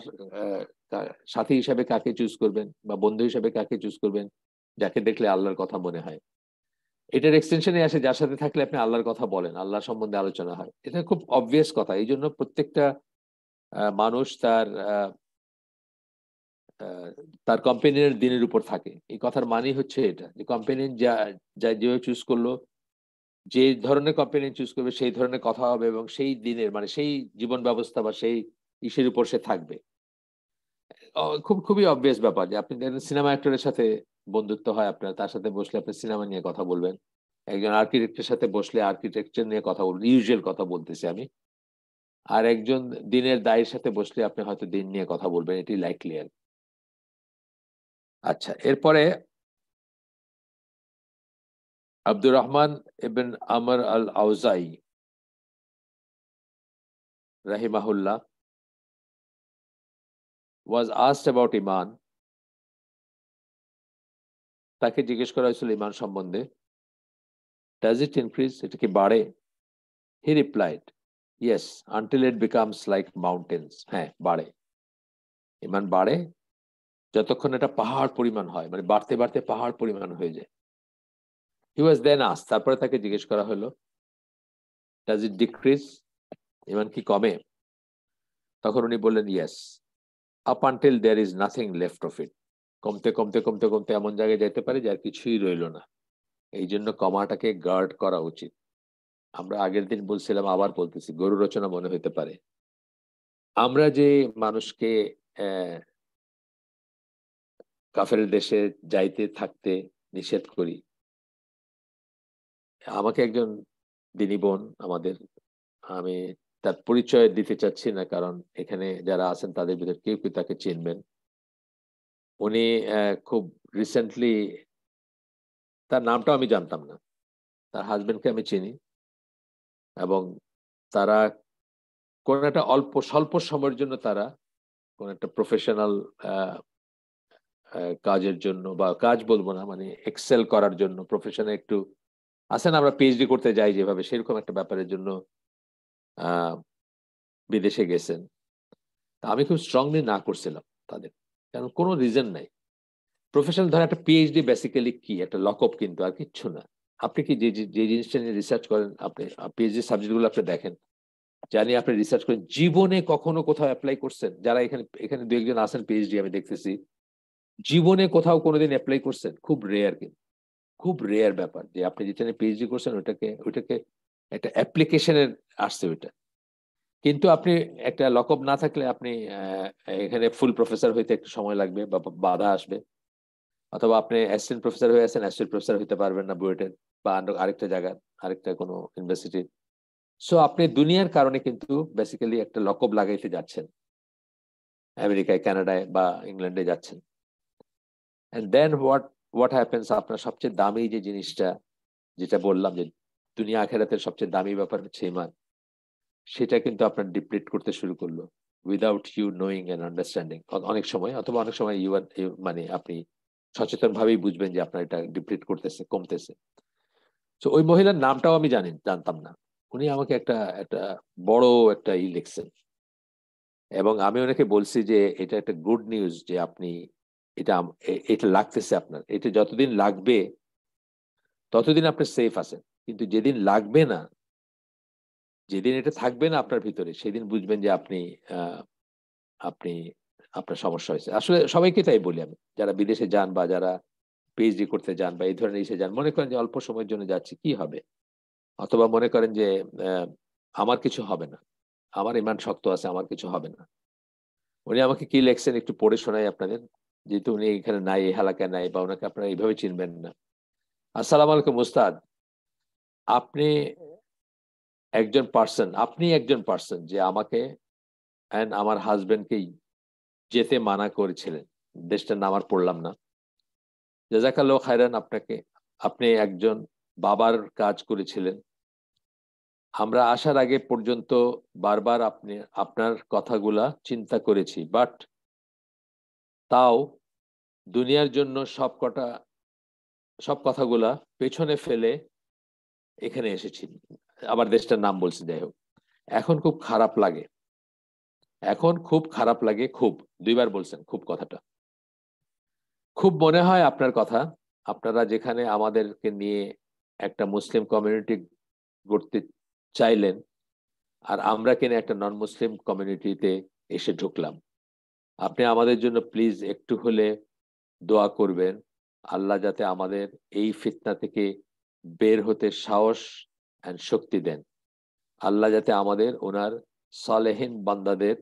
সাথী হিসাবে কাকে চুজ করবেন বা বন্ধু হিসাবে কাকে চুজ করবেন, যাকে দেখলে আল্লাহর কথা মনে হয়। এটার এক্সটেনশনে আসে যার সাথে থাকলে আপনি আল্লাহর কথা বলেন, আল্লাহ সম্বন্ধে আলোচনা হয়। এটা খুব অবভিয়াস কথা। এই জন্য প্রত্যেকটা মানুষ তার তার কম্পেনির দিনের উপর থাকে। এই কথার মানে হচ্ছে এটা যে কোম্পানি যা যা যেভাবে চুজ করলো, যে ধরনের কোম্পানি চুজ করবে সেই ধরনের কথা হবে, এবং সেই দিনের মানে সেই জীবন ব্যবস্থা বা সেই ইসের উপর সে থাকবে। খুবই অবভিয়াস ব্যাপার যে আপনি দেখেন সিনেমা অ্যাক্টরের সাথে বন্ধুত্ব হয় আপনার, তার সাথে বসলে আপনি সিনেমা নিয়ে কথা বলবেন। একজন আর্কিটেক্টের সাথে বসলে আর্কিটেকচার নিয়ে কথা বলবেন, ইউজুয়াল কথা বলতেছি আমি। আর একজন দিনের দায়ের সাথে বসলে আপনি হয়তো দিন নিয়ে কথা বলবেন, এটি লাইকলি আর। আচ্ছা, এরপরে আব্দুর রহমান ইবন আমর আল আউজাই রাহিমাহুল্লাহ was asked about ইমান। তাকে জিজ্ঞেস করা হয়েছিল ইমান সম্বন্ধে, does it increase, এটা কি বাড়ে? He replied, yes, until it becomes like mountains. হ্যাঁ, বাড়ে। ইমান বাড়ে যতক্ষণ এটা পাহাড় পরিমাণ হয়, মানে বাড়তে বাড়তে পাহাড় পরিমাণ হয়ে যায়। He was then asked, তারপরে তাকে জিজ্ঞেস করা হলো, does it decrease, ইমান কি কমে? তখন উনি বললেন, yes, up until there is nothing left of it. কমতে কমতে কমতে কমতে এমন জায়গায় যেতে পারে যার কিছুই রইল না। এই জন্য কমাটাকে গার্ড করা উচিত। আমরা আগের দিন বলছিলাম, আবার বলতেছি, গরু রচনা মনে হইতে পারে। আমরা যে মানুষকে কাফের দেশে যাইতে থাকতে নিষেধ করি, আমাকে একজন দিনী বোন আমাদের, আমি তার পরিচয় দিতে চাচ্ছি না, কারণ এখানে যারা আছেন তাদের ভিতর কেউ কেউ তাকে চিনবেন। উনি খুব রিসেন্টলি, তার নামটাও আমি জানতাম না, তার হাজবেন্ডকে আমি চিনি, এবং তারা কোন একটা অল্প স্বল্প সময়ের জন্য তারা কোন একটা প্রফেশনাল কাজের জন্য, বা কাজ বলবো না, মানে এক্সেল করার জন্য, প্রফেশনে একটু আছেন, আমরা পিএইচডি করতে যাই যেভাবে, সেরকম একটা ব্যাপারের জন্য আহ বিদেশে গেছেন। তা আমি খুব স্ট্রংলি না করছিলাম তাদের, কারণ কোনো রিজন নাই। প্রফেশনাল ধর একটা পিএইচডি বেসিক্যালি কি একটা লকআপ, কিন্তু আর কিচ্ছু না। আপনি কি যে যে জিনিসটা নিয়ে রিসার্চ করেন, আপনি পিএইচডি সাবজেক্টগুলো আপনি দেখেন, জানি আপনি রিসার্চ করেন, জীবনে কখনো কোথাও অ্যাপ্লাই করছেন? যারা এখানে এখানে দু একজন আছেন পিএইচডি আমি দেখতেছি, জীবনে কোথাও কোনোদিন অ্যাপ্লাই করছেন? খুব রেয়ার, কিন্তু খুব রেয়ার ব্যাপার যে আপনি যেটা নিয়ে পিএইচডি করছেন ওইটাকে ওইটাকে একটা অ্যাপ্লিকেশনের আসছে ওইটা। কিন্তু আপনি একটা লকআপ না থাকলে আপনি এখানে ফুল প্রফেসর হইতে একটু সময় লাগবে বা বাধা আসবে, অথবা আপনি অ্যাসিস্ট্যান্ট প্রফেসর হয়ে আছেন, অ্যাসোসিয়েট প্রফেসর হইতে পারবেন না বুয়েটের বা আরেকটা জায়গার আরেকটা কোনো ইউনিভার্সিটির। সো আপনি দুনিয়ার কারণে কিন্তু বেসিক্যালি একটা লকআপ লাগাইতে যাচ্ছেন, আমেরিকায়, কানাডায় বা ইংল্যান্ডে যাচ্ছেন। এন্ড দেন হোয়াট হ্যাপেন্স, আপনার সবচেয়ে দামি যে জিনিসটা, যেটা বললাম যে দুনিয়া আখেরাতের সবচেয়ে দামি ব্যাপার হচ্ছে ইমান, সেটা কিন্তু আপনার ডিপ্লিট করতে শুরু করলো without you knowing and understanding. অনেক সময়, অথবা অনেক সময় মানে আপনি সচেতন ভাবেই বুঝবেন যে আপনার এটা ডিপ্লিট করতেছে, কমতেছে। তো ওই মহিলার নামটাও আমি জানতাম না। উনি আমাকে একটা একটা বড় একটা লিখছেন, এবং আমি ওনাকে বলছি যে এটা একটা গুড নিউজ যে আপনি এটা এটা লাগতেছে আপনার, এটা যতদিন লাগবে ততদিন আপনি সেফ আছেন, কিন্তু যেদিন লাগবে না, যেদিন এটা থাকবে না আপনার ভিতরে, সেদিন বুঝবেন যে আপনি আহ আপনি আপনার সমস্যা হয়েছে। আসলে সবাইকে তাই বলি আমি, যারা বিদেশে যান বা যারা পিএইচডি করতে যান বা এই ধরনের ইসে যান, মনে করেন যে অল্প সময়ের জন্য যাচ্ছি, কি হবে, অথবা মনে করেন যে আহ, আমার কিছু হবে না, আমার ইমান শক্ত আছে, আমার কিছু হবে না। উনি আমাকে কি লেখছেন একটু পড়ে শোনাই আপনাদের, যেহেতু উনি এখানে নাই, এই এলাকায় নাই, বা ওনাকে আপনারা এইভাবে চিনবেন না। আসসালামু আলাইকুম উস্তাদ, আপনি একজন পার্সন যে আমাকে এন্ড আমার হাজবেন্ডকে যেতে মানা করেছিলেন, দেশটার নাম আর পড়লাম না। জাযাকাল্লাহু খায়রান আপনাকে। আপনি একজন বাবার কাজ করেছিলেন। আমরা আসার আগে পর্যন্ত বারবার আপনার কথাগুলা চিন্তা করেছি, বাট তাও দুনিয়ার জন্য সব কথাগুলা পেছনে ফেলে এখানে এসেছি। আবার দেশটার নাম বলছি, যাই হোক। এখন খুব খারাপ লাগে, খুব দুইবার বলছেন খুব কথাটা। খুব মনে হয় আপনার কথা। আপনারা যেখানে আমাদেরকে নিয়ে একটা মুসলিম কমিউনিটি গড়তে চাইলেন, আর আমরা কিনা একটা নন মুসলিম কমিউনিটিতে এসে ঢুকলাম। আপনি আমাদের জন্য প্লিজ একটু হলে দোয়া করবেন, আল্লাহ যাতে আমাদের এই ফিতনা থেকে বের হতে সাহস এন্ড শক্তি দেন। আল্লাহ যাতে আমাদের ওনার সালেহিন বান্দাদের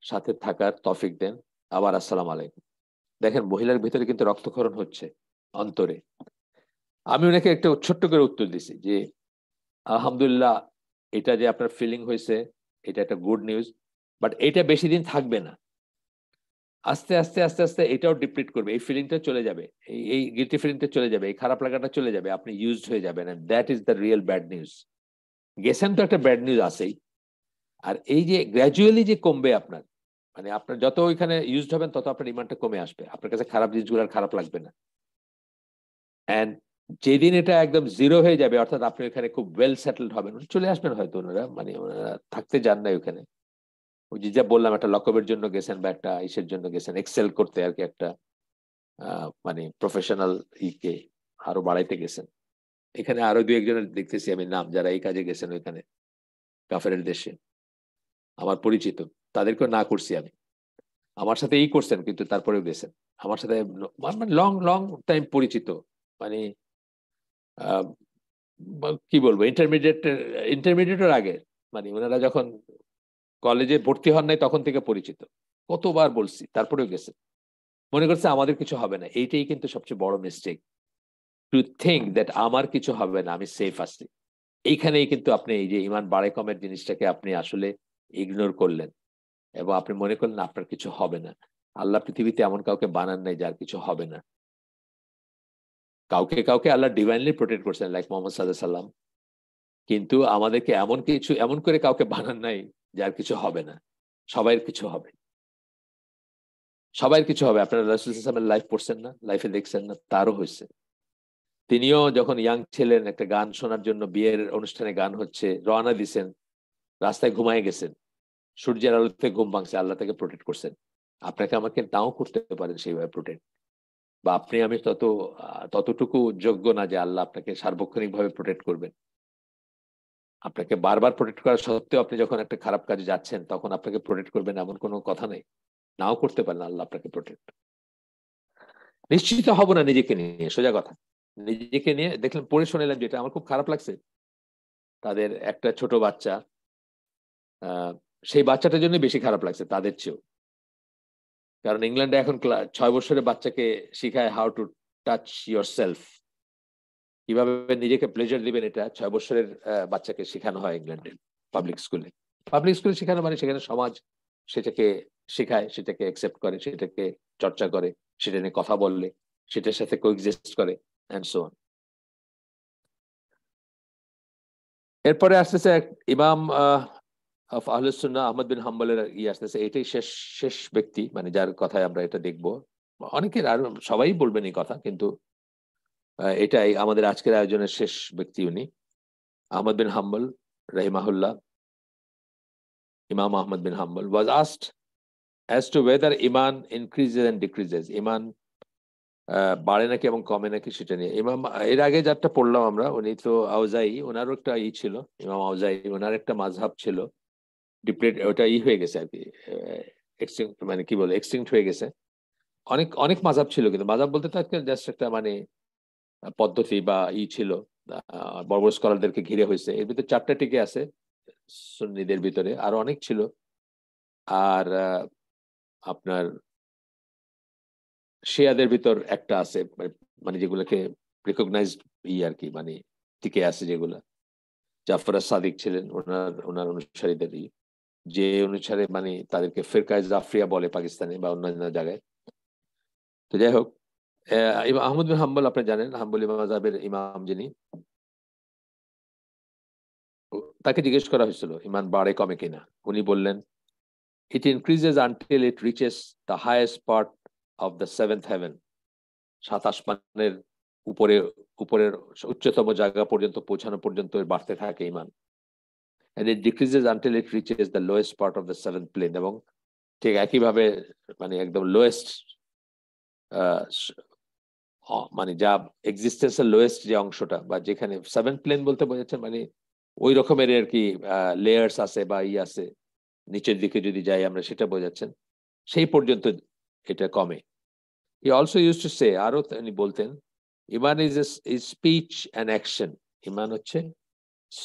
সাথে থাকার তৌফিক দেন। আবার আসসালামু আলাইকুম। দেখেন, মহিলার ভিতরে কিন্তু রক্তক্ষরণ হচ্ছে অন্তরে। আমি ওনাকে একটা ছোট্ট করে উত্তর দিছি যে আলহামদুলিল্লাহ, এটা যে আপনার ফিলিং হয়েছে, এটা একটা গুড নিউজ, বাট এটা বেশি দিন থাকবে না। আস্তে আস্তে আস্তে আস্তে এটাও ডিপ্লিট করবে, এই ফিলিংটা চলে যাবে, এই গিল্টি ফিলিংটা চলে যাবে, এই খারাপ লাগাটা চলে যাবে, আপনি ইউজড হয়ে যাবেন। And that is the real bad news. গেছেন তো একটা ব্যাড নিউজ আছেই। আর এই যে গ্র্যাজুয়ালি যে কমবে আপনার, মানে আপনার যত ওইখানে ইউজড হবেন তত আপনার ইমানটা কমে আসবে, আপনার কাছে খারাপ জিনিসগুলো আর খারাপ লাগবে না। এন্ড যেদিন এটা একদম জিরো হয়ে যাবে, অর্থাৎ আপনি ওখানে খুব ওয়েল সেটেলড হবেন, চলে আসবেন হয়তো। ওনারা মানে ওনারা থাকতে যান না ওখানে, ওই যে যা বললাম, একটা লকবের জন্য গেছেন বা একটা ইসের জন্য গেছেন, এক্সেল করতে আর কি, একটা মানে প্রফেশনাল ইকে আরো বাড়াইতে গেছেন। এখানে আরো দুই একজনের দেখতেছি আমি নাম, যারা এই কাজে গেছেন ওইখানে কাফেরের দেশে, আমার পরিচিত। তাদেরকে না করছি আমি, আমার সাথে এই করছেন কিন্তু তারপরেও গেছেন আমার সাথে, মানে লং লং টাইম পরিচিত। মানে আহ, কি বলবো, ইন্টারমিডিয়েটের আগে, মানে ওনারা যখন কলেজে ভর্তি হন নাই তখন থেকে পরিচিত। কতবার বলছি, তারপরেও গেছে। মনে করছে আমাদের কিছু হবে না। এইটাই কিন্তু সবচেয়ে বড় মিস্টেক, টু থিঙ্ক দ্যাট আমার কিছু হবে না, আমি সেফ আছি। এইখানেই কিন্তু আপনি এই যে ইমান বাড়ে কমের জিনিসটাকে আপনি আসলে ইগনোর করলেন, এবং আপনি মনে করলেন আপনার কিছু হবে না। আল্লাহ পৃথিবীতে এমন কাউকে বানান নাই যার কিছু হবে না। কাউকে কাউকে আল্লাহ ডিভাইনলি প্রোটেক্ট করছেন, লাইক মোহাম্মদ সাল্লাল্লাহু আলাইহি সাল্লাম। কিন্তু আমাদেরকে এমন করে কাউকে বানান নাই যার কিছু হবে না। সবাইয়ের কিছু হবে, সবাইয়ের কিছু হবে। আপনারা রাসূল সাল্লাল্লাহু আলাইহি ওয়াসাল্লামের লাইফ পড়ছেন না, লাইফে দেখছেন না? তারও হয়েছে। তিনিও যখন ইয়াং ছিলেন, একটা গান শোনার জন্য বিয়ের অনুষ্ঠানে গান হচ্ছে, রওনা দিছেন, রাস্তায় ঘুমায় গেছেন, সূর্যের আলোতে ঘুম ভাঙছে, আল্লাহ তাকে প্রোটেক্ট করছেন। আপনাকে আমাকে নাও করতে পারেন সেইভাবে প্রোটেক্ট, বা আপনি আমি ততটুকু যোগ্য না যে আল্লাহ আপনাকে সার্বক্ষণিক ভাবে প্রোটেক্ট করবেন। আপনাকে বারবার প্রোটেক্ট করা সত্ত্বেও আপনি যখন একটা খারাপ কাজে যাচ্ছেন, তখন আপনাকে প্রোটেক্ট করবেন এমন কোনো কথা নেই। নাও করতে পারেন আল্লাহ আপনাকে প্রোটেক্ট। নিশ্চিত হব না নিজেকে নিয়ে, সোজা কথা। নিজেকে নিয়ে দেখলাম, পড়ে শোনালাম, যেটা আমার খুব খারাপ লাগছে। তাদের একটা ছোট বাচ্চা, আহ সেই বাচ্চাটার জন্য বেশি খারাপ লাগছে তাদের চেয়েও। কারণ ইংল্যান্ডে এখন 6 বছরের বাচ্চাকে শিখায় how to touch your self, কিভাবে নিজেকে প্লেজার দিবেন, এটা 6 বছরের বাচ্চাকে শেখানো হয় ইংল্যান্ডের পাবলিক স্কুলে। পাবলিক স্কুলে শেখানো মানে সেখানে সমাজ সেটাকে শেখায়, সেটাকে অ্যাকসেপ্ট করে, সেটাকে চর্চা করে, সেটা নিয়ে কথা বললে, সেটার সাথে কোএক্সিস্ট করে, এন্ড সো অন। এরপরে আসতেছে ইমাম আহলুস সুন্নাহ আহমদ বিন হাম্বলের আসতেছে। এটাই শেষ শেষ ব্যক্তি, মানে যার কথায় আমরা এটা দেখবো। অনেকের আর সবাই বলবেন এই কথা, কিন্তু এটাই আমাদের আজকের আয়োজনের শেষ ব্যক্তি উনি, আহমদ বিন হাম্বল রাহিমাহুল্লাহ। Imam Ahmad bin Hanbal was asked as to whether iman increases and decreases, iman বাড়ে নাকি এবং কমে নাকি, সেটা নিয়ে। ইমাম, এর আগে যারটা পড়লাম আমরা, উনি তো আউজাই, ওনারও একটা ছিল, ইমাম আউজাই, ওনার একটা মাযহাব ছিল, ডিপ্লেট, ওটা হয়ে গেছে আর কি, এক্সটিংক্ট, মানে কি বলে, এক্সটিংক্ট হয়ে গেছে। অনেক অনেক মাযহাব ছিল, কিন্তু মাযহাব বলতে তো জাস্ট একটা মানে পদ্ধতি বা ছিল, বড় বড় স্কলারদেরকে ঘিরে হয়েছে। এর ভিতরে 4টা টিকে আছে, সুন্নিদের ভিতরে আরো অনেক ছিল। আর আপনার শিয়াদের ভিতর একটা আছে, মানে যেগুলোকে রিকগনাইজড আর কি, মানে টিকে আছে যেগুলা। জাফর সাদিক ছিলেন ওনার অনুসারীদেরই, যে অনুসারে মানে তাদেরকে ফিরকায়ে জাফরিয়া বলে পাকিস্তানে বা অন্যান্য জায়গায়। তো যাই হোক, ইমাম আহমদ বিন হাম্বল আপনি জানেন, হাম্বলি মাযহাবের ইমাম যিনি, তাকে জিজ্ঞেস করা হয়েছিল ইমান বাড়ে কমে কিনা। উনি বললেন, it increases until it reaches the highest part of the seventh heaven. সাত আসমানের উপরে উপরের উচ্চতম জায়গা পর্যন্ত পৌঁছানো পর্যন্ত বাড়তে থাকে ইমান। and it decreases until it reaches the lowest part of the seventh plane, এবং ঠিক একইভাবে মানে একদম লোয়েস্ট, মানে যা এক্সিস্টেন্সের লোয়েস্ট যে অংশটা, বা যেখানে সেভেন প্লেন বলতে বোঝাচ্ছেন মানে ওই রকমের আর কি লেয়ার্স আছে বা আছে, নিচের দিকে যদি যাই আমরা সেটা বোঝাচ্ছেন, সেই পর্যন্ত এটা কমে। হি অলসো ইউজ টু সে, আরো তিনি বলতেন, ইমান ইজ স্পিচ অ্যান্ড অ্যাকশন। ইমান হচ্ছে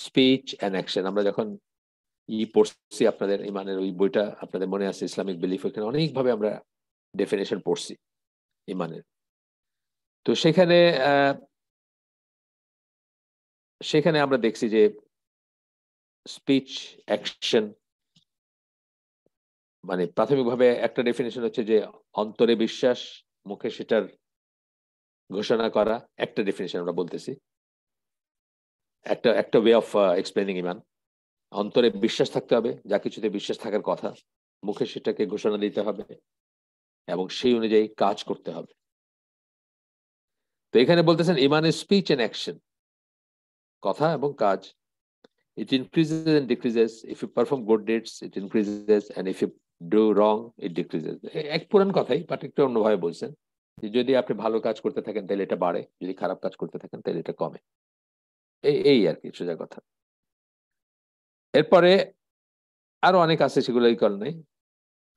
স্পিচ অ্যান্ড অ্যাকশন। আমরা যখন পড়ছি আপনাদের ইমানের ওই বইটা আপনাদের মনে আছে, ইসলামিক বিলিফ, ওখানে অনেকভাবে আমরা ডেফিনেশন পড়ছি ইমানের। তো সেখানে আমরা দেখছি যে স্পিচ অ্যাকশন মানে প্রাথমিকভাবে একটা ডেফিনেশন হচ্ছে যে অন্তরে বিশ্বাস, মুখে সেটার ঘোষণা করা, একটা ডেফিনেশন আমরা বলতেছি, একটা ওয়ে অফ এক্সপ্লেনিং ইমান। অন্তরে বিশ্বাস থাকতে হবে, যা কিছুতে বিশ্বাস থাকার কথা, মুখে সেটাকে ঘোষণা দিতে হবে এবং সেই অনুযায়ী কাজ করতে হবে। তো এখানে বলতেছেন ইমান ইজ স্পিচ এন্ড অ্যাকশন, কথা এবং কাজ। It increases and decreases, if you perform good deeds it increases, and if you do wrong it decreases. এক পুরান কথাই, বাট একটু অন্যভাবে বলছেন যে যদি আপনি ভালো কাজ করতে থাকেন তাহলে এটা বাড়ে, যদি খারাপ কাজ করতে থাকেন তাহলে এটা কমে। এই আর কি সোজা কথা। এরপরে আরো অনেক আছে, সেগুলো এই কারণে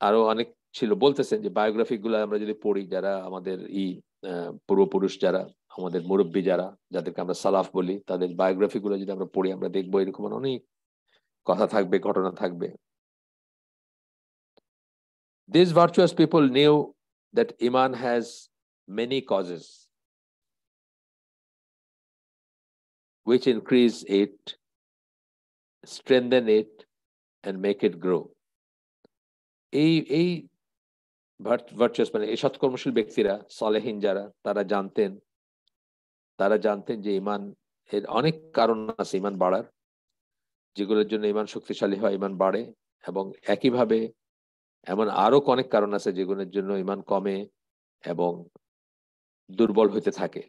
আরো অনেক ছিল। বলতেছেন যে বায়োগ্রাফি গুলো আমরা যদি পড়ি, যারা আমাদের পূর্বপুরুষ, যারা আমাদের মুরব্বী, যাদেরকে আমরা সালাফ বলি, তাদের বায়োগ্রাফি গুলো যদি আমরা পড়ি, আমরা দেখবো এরকম অনেক কথা থাকবে, ঘটনা থাকবে। These virtuous people knew that Iman has many causes which increase it, strengthen it and make it grow. এই ভার্চুয়াস মানে এই সৎকর্মশীল ব্যক্তিরা, সালেহীন যারা, তারা জানতেন যে ইমান এর অনেক কারণ আছে ইমান বাড়ার, যেগুলোর জন্য ইমান শক্তিশালী হয়, ইমান বাড়ে, এবং একইভাবে এমন আরো অনেক কারণ আছে যেগুলোর জন্য ইমান কমে এবং দুর্বল হতে থাকে।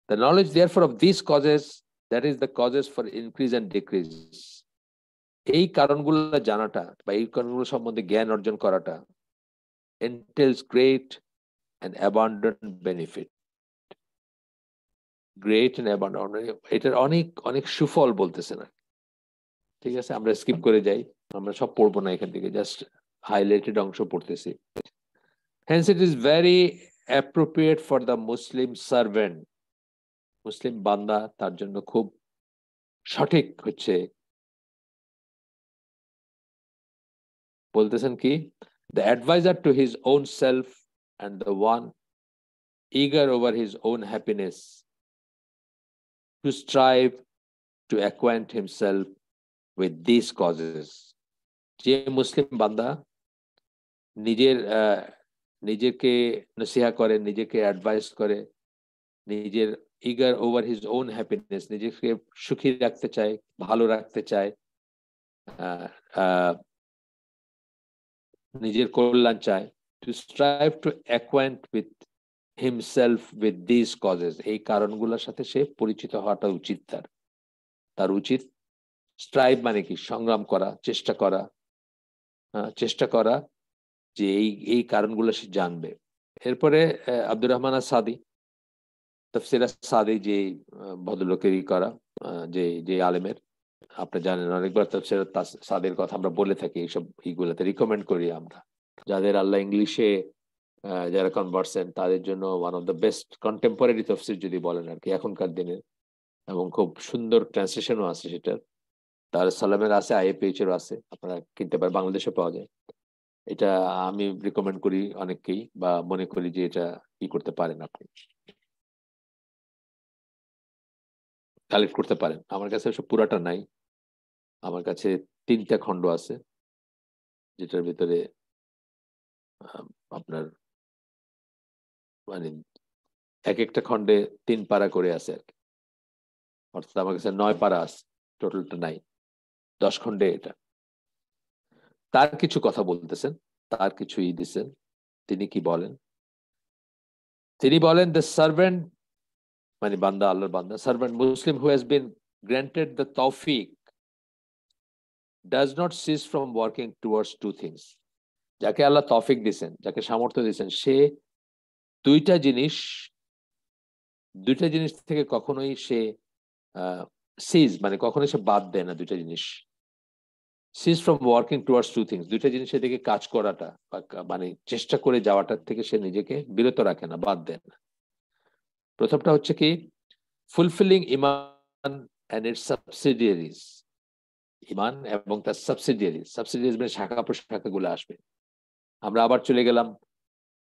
The knowledge therefore of these causes, that is the causes for increase and decrease, এই কারণগুলো জানাটা বা এই কারণগুলো সম্বন্ধে জ্ঞান অর্জন করাটা entails great and abundant benefit. Great and abundant, এটার অনেক অনেক সুফল বলতেছে না। ঠিক আছে, আমরা স্কিপ করে যাই, আমরা সব পড়বো না, এখান থেকে জাস্ট হাইলাইটেড অংশ পড়তেছি। Hence it is very appropriate for the Muslim servant, মুসলিম বান্দা, তার জন্য খুব সঠিক হচ্ছে, বলতেছেন কি, the advisor to his own self and the one eager over his own happiness to strive to acquaint himself with these causes. যে মুসলিম বান্দা নিজেকে নসিহা করে, নিজেকে অ্যাডভাইস করে, নিজের eager over his own happiness, নিজেকে সুখী রাখতে চায়, ভালো রাখতে চায়, নিজের কল্যাণ চায়, to strive to acquaint with himself with this causes, এই কারণগুলোর সাথে সে পরিচিত হওয়াটা উচিত। তার উচিত স্ট্রাইভ মানে কি, সংগ্রাম করা, চেষ্টা করা যে এই কারণগুলো সে জানবে। এরপরে আব্দুর রহমান সাদি, তাফসির সাদি, যে ভদ্রলোকেরই করা, যে আলেমের, আপনি জানেন অনেকবার তাফসির সাদির কথা আমরা বলে থাকি, এইসব এইগুলোতে রিকমেন্ড করি আমরা, যাদের আল্লাহ ইংলিশে যারা কনভার্সেন্ট তাদের জন্য one of the best contemporary তাফসির যদি বলেন আর কি এখনকার দিনের, এবং খুব সুন্দর ট্রান্সলেশনও আছে সেটার। তার সালামের আছে, IFH এরও আছে, আপনারা কিনতে পারেন, বাংলাদেশে পাওয়া যায়। এটা আমি রিকমেন্ড করি অনেককেই, বা মনে করি যে এটা কি করতে পারেন আপনি। কালেক্ট করতে পারেন। আমার কাছে সব পুরাটা নাই, আমার কাছে 3টা খণ্ড আছে, যেটার ভিতরে আপনার মানে এক একটা খণ্ডে 3 পারা করে আছে আর কি, অর্থাৎ আমার কাছে 9 পারা আছে, টোটালটা নাই, 10 খণ্ডে এটা। তার কিছু কথা বলতেছেন, তার কিছু দিচ্ছেন। তিনি কি বলেন? তিনি বলেন, দ্য সার্ভেন্ট, মানে বান্দা, আল্লাহর বান্দা, servant Muslim who has been granted the taufiq does not cease from working towards two things. যাকে আল্লাহ তৌফিক দিয়েছেন, যাকে সামর্থ্য দিয়েছেন, সে দুইটা জিনিস থেকে কখনোই সে সিজ মানে কখনোই সে বাদ দেয় না। দুইটা জিনিস, cease from working towards two things, দুইটা জিনিসের দিকে কাজ করাটা মানে চেষ্টা করে যাওয়াটার থেকে সে নিজেকে বিরত রাখে না, বাদ দেয় না। প্রথমটা হচ্ছে কি, fulfilling Iman and its subsidiaries. ইমান এবং তার সাবসিডিয়ারিজ মানে শাখা প্রশাখাগুলো আসবে। আমরা আবার চলে গেলাম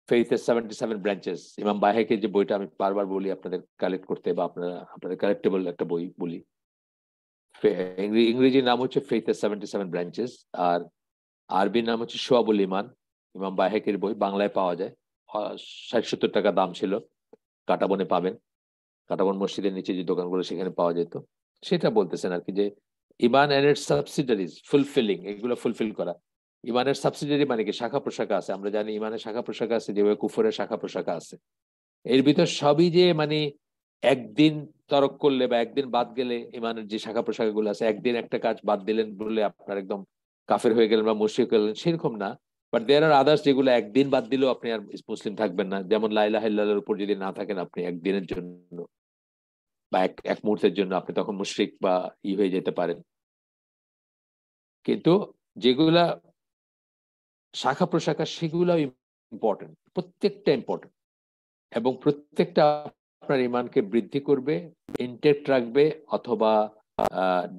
ফেইথের 77 ব্রাঞ্চেস, ইমাম বায়হাকির যে বইটা আমি বারবার বলি আপনাদের কালেক্ট করতে, বা আপনাদের কালেক্টেবল একটা বই বলি। ইংরেজি নাম হচ্ছে ফেইথের 77 ব্রাঞ্চেস, আর আরবি নাম হচ্ছে শুআবুল ইমান। ইমাম বায়হাকির বই বাংলায় পাওয়া যায়, 60-70 টাকা দাম ছিল। কাটাবনে পাবেন, কাটাবন মসজিদের নিচে যে দোকানগুলো সেখানে পাওয়া যেত। সেটা বলতেছেন আর কি, যে ইমান এন্ড ইটস সাবসিডিয়ারিজ, ফুলফিলিং, এগুলো ফুলফিল করা। ইমানের সাবসিডিয়ারি মানে কি, শাখা প্রশাখা আছে। আমরা জানি ইমানের শাখা প্রশাখা আছে, যেভাবে কুফরের শাখা প্রশাখা আছে। এর ভিতর সবই যে মানে একদিন তরক করলে বা একদিন বাদ গেলে ইমানের যে শাখা প্রশাখা গুলো আছে, একদিন একটা কাজ বাদ দিলেন বলে আপনার একদম কাফের হয়ে গেলেন বা মুশরিক হয়ে গেলেন, সেরকম না। বাট দেয়ার আর আদার্স, যেগুলো একদিন বাদ দিলেও আপনি আর মুসলিম থাকবেন না। যেমন লা ইলাহা ইল্লাল্লাহর উপর যদি না থাকেন আপনি একদিনের জন্য বা এক মুহূর্তের জন্য, আপনি তখন মুশরিক বা হয়ে যেতে পারেন। কিন্তু যেগুলা শাখা প্রশাখা, সেগুলো ইম্পর্টেন্ট, প্রত্যেকটা ইম্পর্টেন্ট, এবং প্রত্যেকটা আপনার ইমানকে বৃদ্ধি করবে, ইনটেক্ট রাখবে, অথবা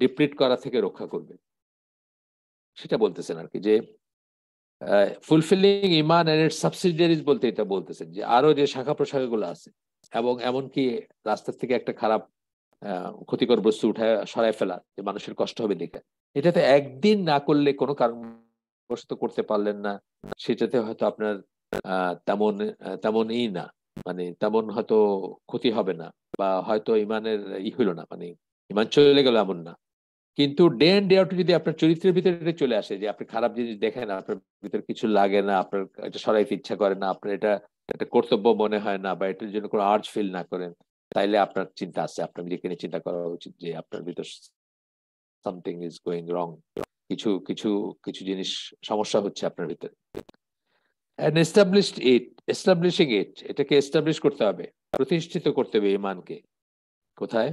ডিপ্লিট করা থেকে রক্ষা করবে। সেটা বলতেছেন আর কি, যে fulfilling Iman and its subsidiaries বলতে এটা বলতেছেন যে আরো যে শাখা প্রশাখাগুলো আছে, এবং এমনকি রাস্তা থেকে একটা খারাপ ক্ষতিকর বস্তু উঠায় সরায় ফেলা, যে মানুষের কষ্ট হবে দেখে, এটাতে একদিন না করলে কোনো কারণবশত করতে পারলেন না, সেটাতে হয়তো আপনার তেমনই না, মানে তেমন হয়তো ক্ষতি হবে না, বা হয়তো ইমানের হইলো না, মানে ইমান চলে গেল এমন না। কিন্তু ডে এন্ড ডে আউট যদি আপনার চরিত্রের ভিতরে চলে আসে, যে আপনি খারাপ জিনিস দেখেন, আপনার ভিতরে কিছু লাগে না, আপনার এটা সরাইতে ইচ্ছা করে না, আপনার এটা একটা কর্তব্য মনে হয় না, বা এটার জন্য কোনো আর্জ ফিল না করেন, তাইলে আপনার চিন্তা আছে, আপনার নিজেকে নিয়ে চিন্তা করা উচিত যে আপনার ভিতর সামথিং ইজ গোয়িং রং, কিছু কিছু কিছু জিনিস সমস্যা হচ্ছে আপনার ভিতরে। and established it establishing it, এটাকে এস্টাবলিশ করতে হবে, প্রতিষ্ঠিত করতে হবে ইমানকে। কোথায়?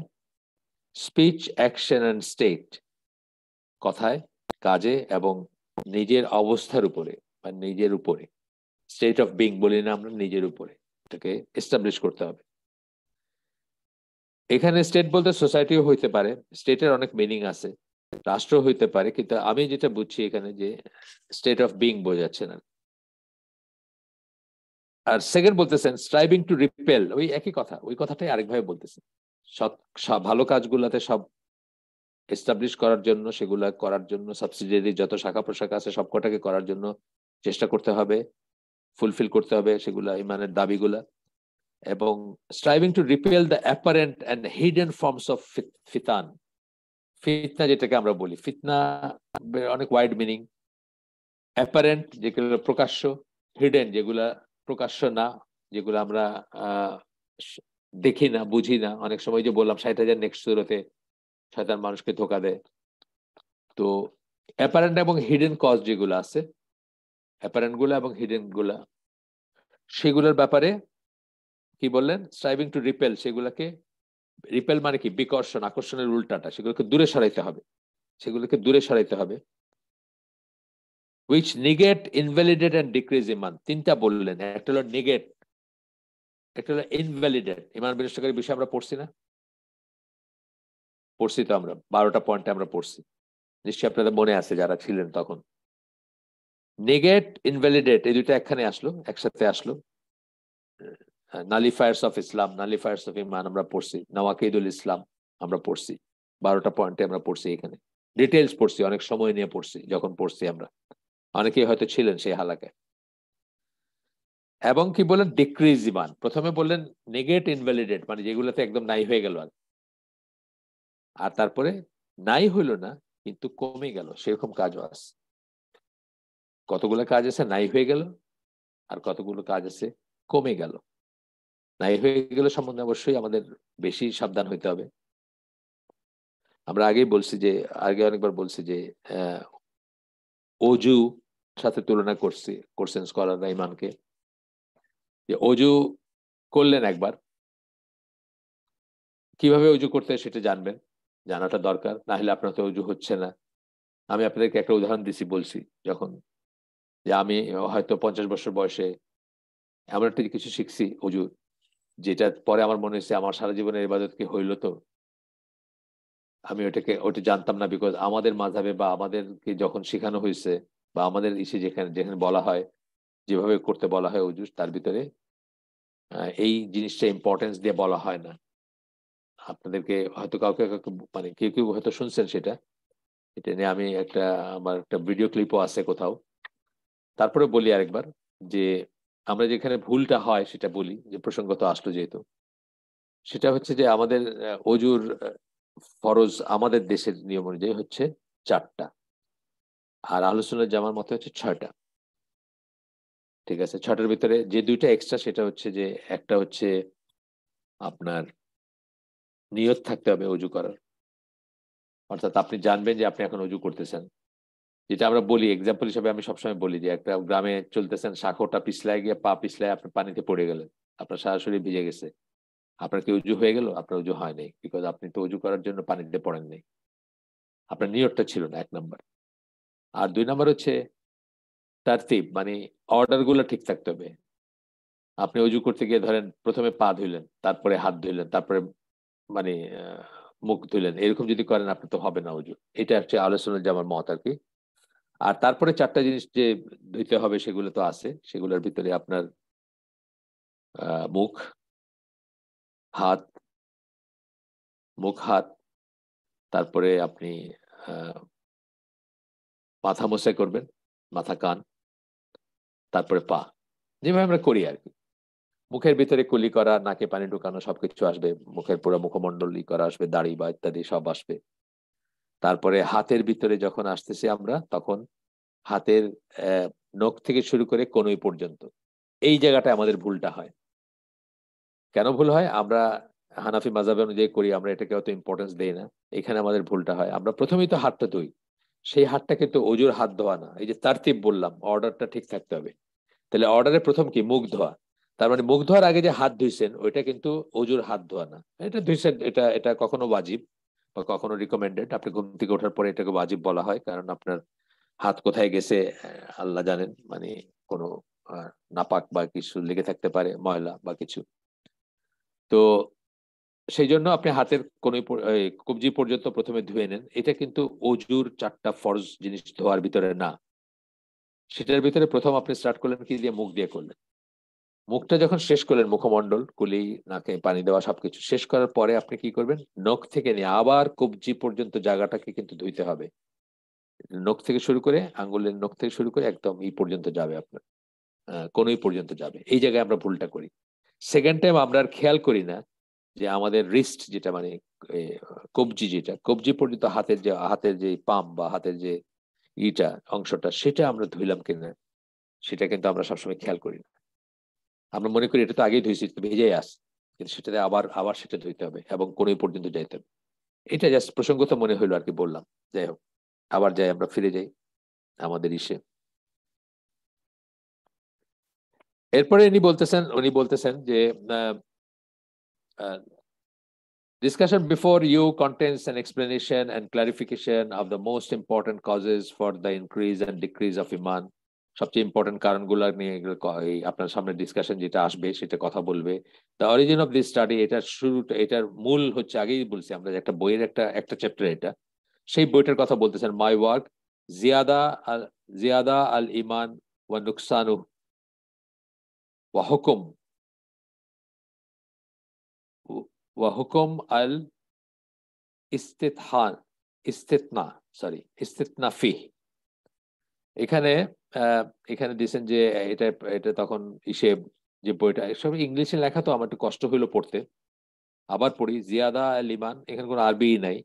স্পিচ, অ্যাকশন এন্ড স্টেট, কথায়, কাজে, এবং নিজের অবস্থার উপরে বা নিজের উপরে, স্টেট অফ বিং বলি না আমরা, নিজের উপরে এটাকে এস্টাবলিশ করতে হবে। এখানে স্টেট বলতে সোসাইটিও হইতে পারে, স্টেটের অনেক মিনিং আছে, রাষ্ট্র হইতে পারে, কিন্তু আমি যেটা বুঝছি এখানে যে স্টেট অফ বিং বোঝাচ্ছে না। আর সেকেন্ড বলতেছেন স্ট্রাইভিং টু রিপেল, ওই একই কথা, ওই কথাটাই আরেকভাবে বলতেছেন। সব ভালো কাজগুলাতে সব এস্টাবলিশ করার জন্য, সেগুলা করার জন্য সাবসিডিয়ারি যত শাখা প্রশাখা আছে সবকটাকে করার জন্য চেষ্টা করতে হবে, ফুলফিল করতে হবে সেগুলা, ইমানের দাবিগুলা। এবং striving to repel the apparent and hidden forms of fitan, ফিতনা যেটাকে আমরা বলি, ফিতনা অনেক ওয়াইড মিনিং। অ্যাপারেন্ট যেগুলো প্রকাশ্য, হিডেন যেগুলা প্রকাশ্য না, যেগুলো আমরা দেখি না, বুঝি না। অনেক সময় যে বললাম 60,000 নেক্সট সুরতে শয়তান মানুষকে ধোকা দেয়। তো অ্যাপারেন্ট এবং হিডেন কজ যেগুলো আছে, অ্যাপারেন্ট গুলা এবং হিডেন গুলা, সেগুলোর ব্যাপারে কি বললেন? স্ট্রাইভিং টু রিপেল, সেগুলোকে, রিপেল মানে কি, বিকর্ষণ, আকর্ষণের উল্টাটা, সেগুলোকে দূরে সরাইতে হবে, সেগুলোকে দূরে সরাইতে হবে। which negate, invalidate and decrease iman, তিনটা বললেন, একটা হলো নেগেট, একটা হলো ইনভ্যালিডেট। ইমান বিনষ্টকারী বিষয় আমরা পড়ছি না? পড়ছি তো, আমরা 12টা পয়েন্টে আমরা পড়ছি, নিশ্চয়ই আপনাদের মনে আছে যারা ছিলেন তখন। নেগেট, ইনভ্যালিডেট, এই দুটো একখানে আসলো, একসাথে আসলো। নালিফায়ার্স অফ ইসলাম, নালিফায়ার্স অফ ইমান আমরা পড়ছি, নওয়াকিদুল ইসলাম, আমরা পড়ছি, 12টা পয়েন্টে আমরা পড়ছি, এখানে ডিটেলস পড়ছি, অনেক সময় নিয়ে পড়ছি। যখন পড়ছি আমরা, অনেকেই হয়তো ছিলেন সেই হালাকায়। এবং কি বললেন, ডিক্রিজ ইমান, প্রথমে বললেন নেগেট ইনভ্যালিডেট, মানে যেগুলোতে একদম নাই হয়ে গেল, আর তারপরে নাই হইল না কিন্তু কমে গেল, সেরকম কাজও আছে। কতগুলো কাজ আছে নাই হয়ে গেল, আর কতগুলো কাজ আছে কমে গেল। নাই হয়ে গেল সম্বন্ধে অবশ্যই আমাদের বেশি সাবধান হইতে হবে। আমরা আগেই বলছি যে, আগে অনেকবার বলছি যে অজু সাথে তুলনা করছেন স্কলাররা ইমানকে, যে অজু করলেন একবার, কিভাবে অজু করতে সেটা জানবেন, জানাটা দরকার, না হলে আপনার তো অজু হচ্ছে না। আমি আপনাদেরকে একটা উদাহরণ দিছি, বলছি যখন, যে আমি হয়তো 50 বছর বয়সে এমন একটা কিছু শিখছি অজু, যেটা পরে আমার মনে হচ্ছে আমার সারা জীবনের ইবাদত কি হইলো। তো আমি ওটা জানতাম না, বিকজ আমাদের মাযহাবে বা আমাদেরকে যখন শেখানো হয়েছে, বা আমাদের ইসে যেখানে যেখানে বলা হয়, যেভাবে করতে বলা হয় অজু, তার ভিতরে এই জিনিসটা ইম্পর্টেন্স দিয়ে বলা হয় না। আপনাদেরকে হয়তো কাউকে কাউকে মানে কেউ কেউ হয়তো শুনছেন সেটা, এটা নিয়ে আমি আমার একটা ভিডিও ক্লিপও আছে কোথাও। তারপরে বলি আরেকবার, যে আমরা যেখানে ভুলটা হয় সেটা বলি, যে প্রসঙ্গত আসলো যেহেতু, সেটা হচ্ছে যে আমাদের অজুর ফরজ আমাদের দেশের নিয়ম অনুযায়ী হচ্ছে 4টা, আর আহলে সুন্নাত জামার মতে হচ্ছে 6টা। ঠিক আছে, 6টার ভিতরে যে 2টা এক্সট্রা, সেটা হচ্ছে যে একটা হচ্ছে আপনার নিয়ত থাকতে হবে অজু করার, অর্থাৎ আপনি জানবেন যে আপনি এখন অজু করতেছেন। যেটা আমরা বলি এক্সাম্পল হিসেবে, আমি সবসময় বলি যে একটা গ্রামে চলতেছেন, শাখোটা পিছলায় গিয়ে পা পিছলায় আপনি পানিতে পড়ে গেলেন, আপনার সারা শরীর ভিজে গেছে, আপনার কি উজু হয়ে গেল? আপনার উজু হয় নাই, বিকজ আপনি তো উজু করার জন্য পানিতে পড়েন নাই, আপনার নিয়তটা ছিল না, 1 নম্বর। আর 2 নম্বর হচ্ছে তারতিব, মানে অর্ডার গুলো ঠিক থাকতে হবে। আপনি উজু করতে গিয়ে ধরেন প্রথমে পা ধুইলেন, তারপরে হাত ধুইলেন, তারপরে মানে মুখ ধুইলেন, এরকম যদি করেন আপনি তো হবে না উজু। এটা হচ্ছে আলোচনা যে আমার মত আর কি। আর তারপরে 4টা জিনিস যে ধুইতে হবে সেগুলো তো আছে, সেগুলোর ভিতরে আপনার মুখ, হাত, মুখ হাত, তারপরে আপনি আহ মাথা মোছাই করবেন, মাথা কান, তারপরে পা, যেভাবে আমরা করি আর কি। মুখের ভিতরে কুলি করা, নাকে পানি ঢুকানো, সবকিছু আসবে, মুখের পুরো মুখমণ্ডলী করা আসবে, দাড়ি বা ইত্যাদি সব আসবে। তারপরে হাতের ভিতরে যখন আসতেছি আমরা, তখন হাতের নখ থেকে শুরু করে কনুই পর্যন্ত, এই জায়গাটা আমাদের ভুলটা হয়। কেন ভুল হয়? আমরা হানাফি মাযহাব অনুযায়ী করি, আমরা এটাকে অত ইম্পর্টেন্স দেই না। এখানে আমাদের ভুলটা হয়, আমরা প্রথমেই তো হাতটা ধুই, সেই হাতটা কিন্তু অজুর হাত ধোয়া না। এই যে তারতিব বললাম, অর্ডারটা ঠিক থাকতে হবে। তাহলে অর্ডারের প্রথম কি? মুখ ধোয়া। তার মানে মুখ ধোয়ার আগে যে হাত ধুইছেন ওইটা কিন্তু অজুর হাত ধোয়া না, এটা ধুইছেন, এটা এটা কখনো ওয়াজিব বা কখনো রিকমেন্ডেড। আপনি ঘুম থেকে ওঠার পরে এটাকে ওয়াজিব বলা হয়, কারণ আপনার হাত কোথায় গেছে আল্লাহ জানেন, মানে কোনো আহ, নাপাক বা কিছু লেগে থাকতে পারে, ময়লা বা কিছু। তো সেই জন্য আপনি হাতের কোন কবজি পর্যন্ত প্রথমে ধুয়ে নেন। এটা কিন্তু অজুর 4টা ফরজ জিনিস ধোয়ার ভিতরে না। সেটার ভিতরে প্রথম আপনি স্টার্ট করলেন কি দিয়ে? মুখ দিয়ে করলেন। মুখটা যখন শেষ করলেন, মুখমণ্ডল, কুলি, নাকে পানি দেওয়া সবকিছু শেষ করার পরে আপনি কি করবেন? নখ থেকে নিয়ে আবার কবজি পর্যন্ত জায়গাটাকে কিন্তু ধুইতে হবে। নখ থেকে শুরু করে, আঙ্গুলের নখ থেকে শুরু করে একদম এই পর্যন্ত যাবে আপনার, কোনই পর্যন্ত যাবে। এই জায়গায় আমরা ভুলটা করি। সেকেন্ড টাইম আমরা আর খেয়াল করি না যে আমাদের রিস্ট যেটা, মানে এ, কবজি, যেটা কবজি পর্যন্ত হাতের যে পাম বা হাতের যে অংশটা, সেটা আমরা ধুইলাম কিনা, সেটা কিন্তু আমরা সবসময় খেয়াল করি না। আমরা মনে করি এটা তো আগেই ধুইছি, তো ভেজেই আস, কিন্তু সেটাতে আবার আবার সেটা ধুইতে হবে এবং কোনই পর্যন্ত যাইতে হবে। এটা জাস্ট প্রসঙ্গত মনে হইলো আর কি, বললাম। যাই হোক, আবার যাই, আমরা ফিরে যাই আমাদের ইসে। এরপরে উনি বলতেছেন যে আহ, আহ, discussion before you contains an explanation and clarification of the most important causes for the increase and decrease of iman. সবচেয়ে ইম্পর্টেন্ট কারণগুলো নিয়ে আপনার সামনে ডিসকাশন যেটা আসবে সেটা কথা বলবে। The origin of this study, এটার শুরুটা, এটার মূল হচ্ছে, আগেই বলছি আমরা, একটা বইয়ের একটা চ্যাপ্টার এটা। সেই বইটার কথা বলতেছেন, মাই ওয়ার্ক, জিয়াদা আল জিয়াদা আল ইমান ওয়া নুকসানু ওয়া হুকুম ওয়া হুকুম আল ইস্তিতহান ইস্তিতনা সরি ইস্তিতনা ফি। এখানে এখানে দিয়েছেন যে এটা এটা তখন ইসে যে বইটা সব ইংলিশে লেখা, তো আমার একটু কষ্ট হইলো পড়তে, আবার পড়ি। জিয়াদা লিমান, এখানে কোনো আরবি নাই।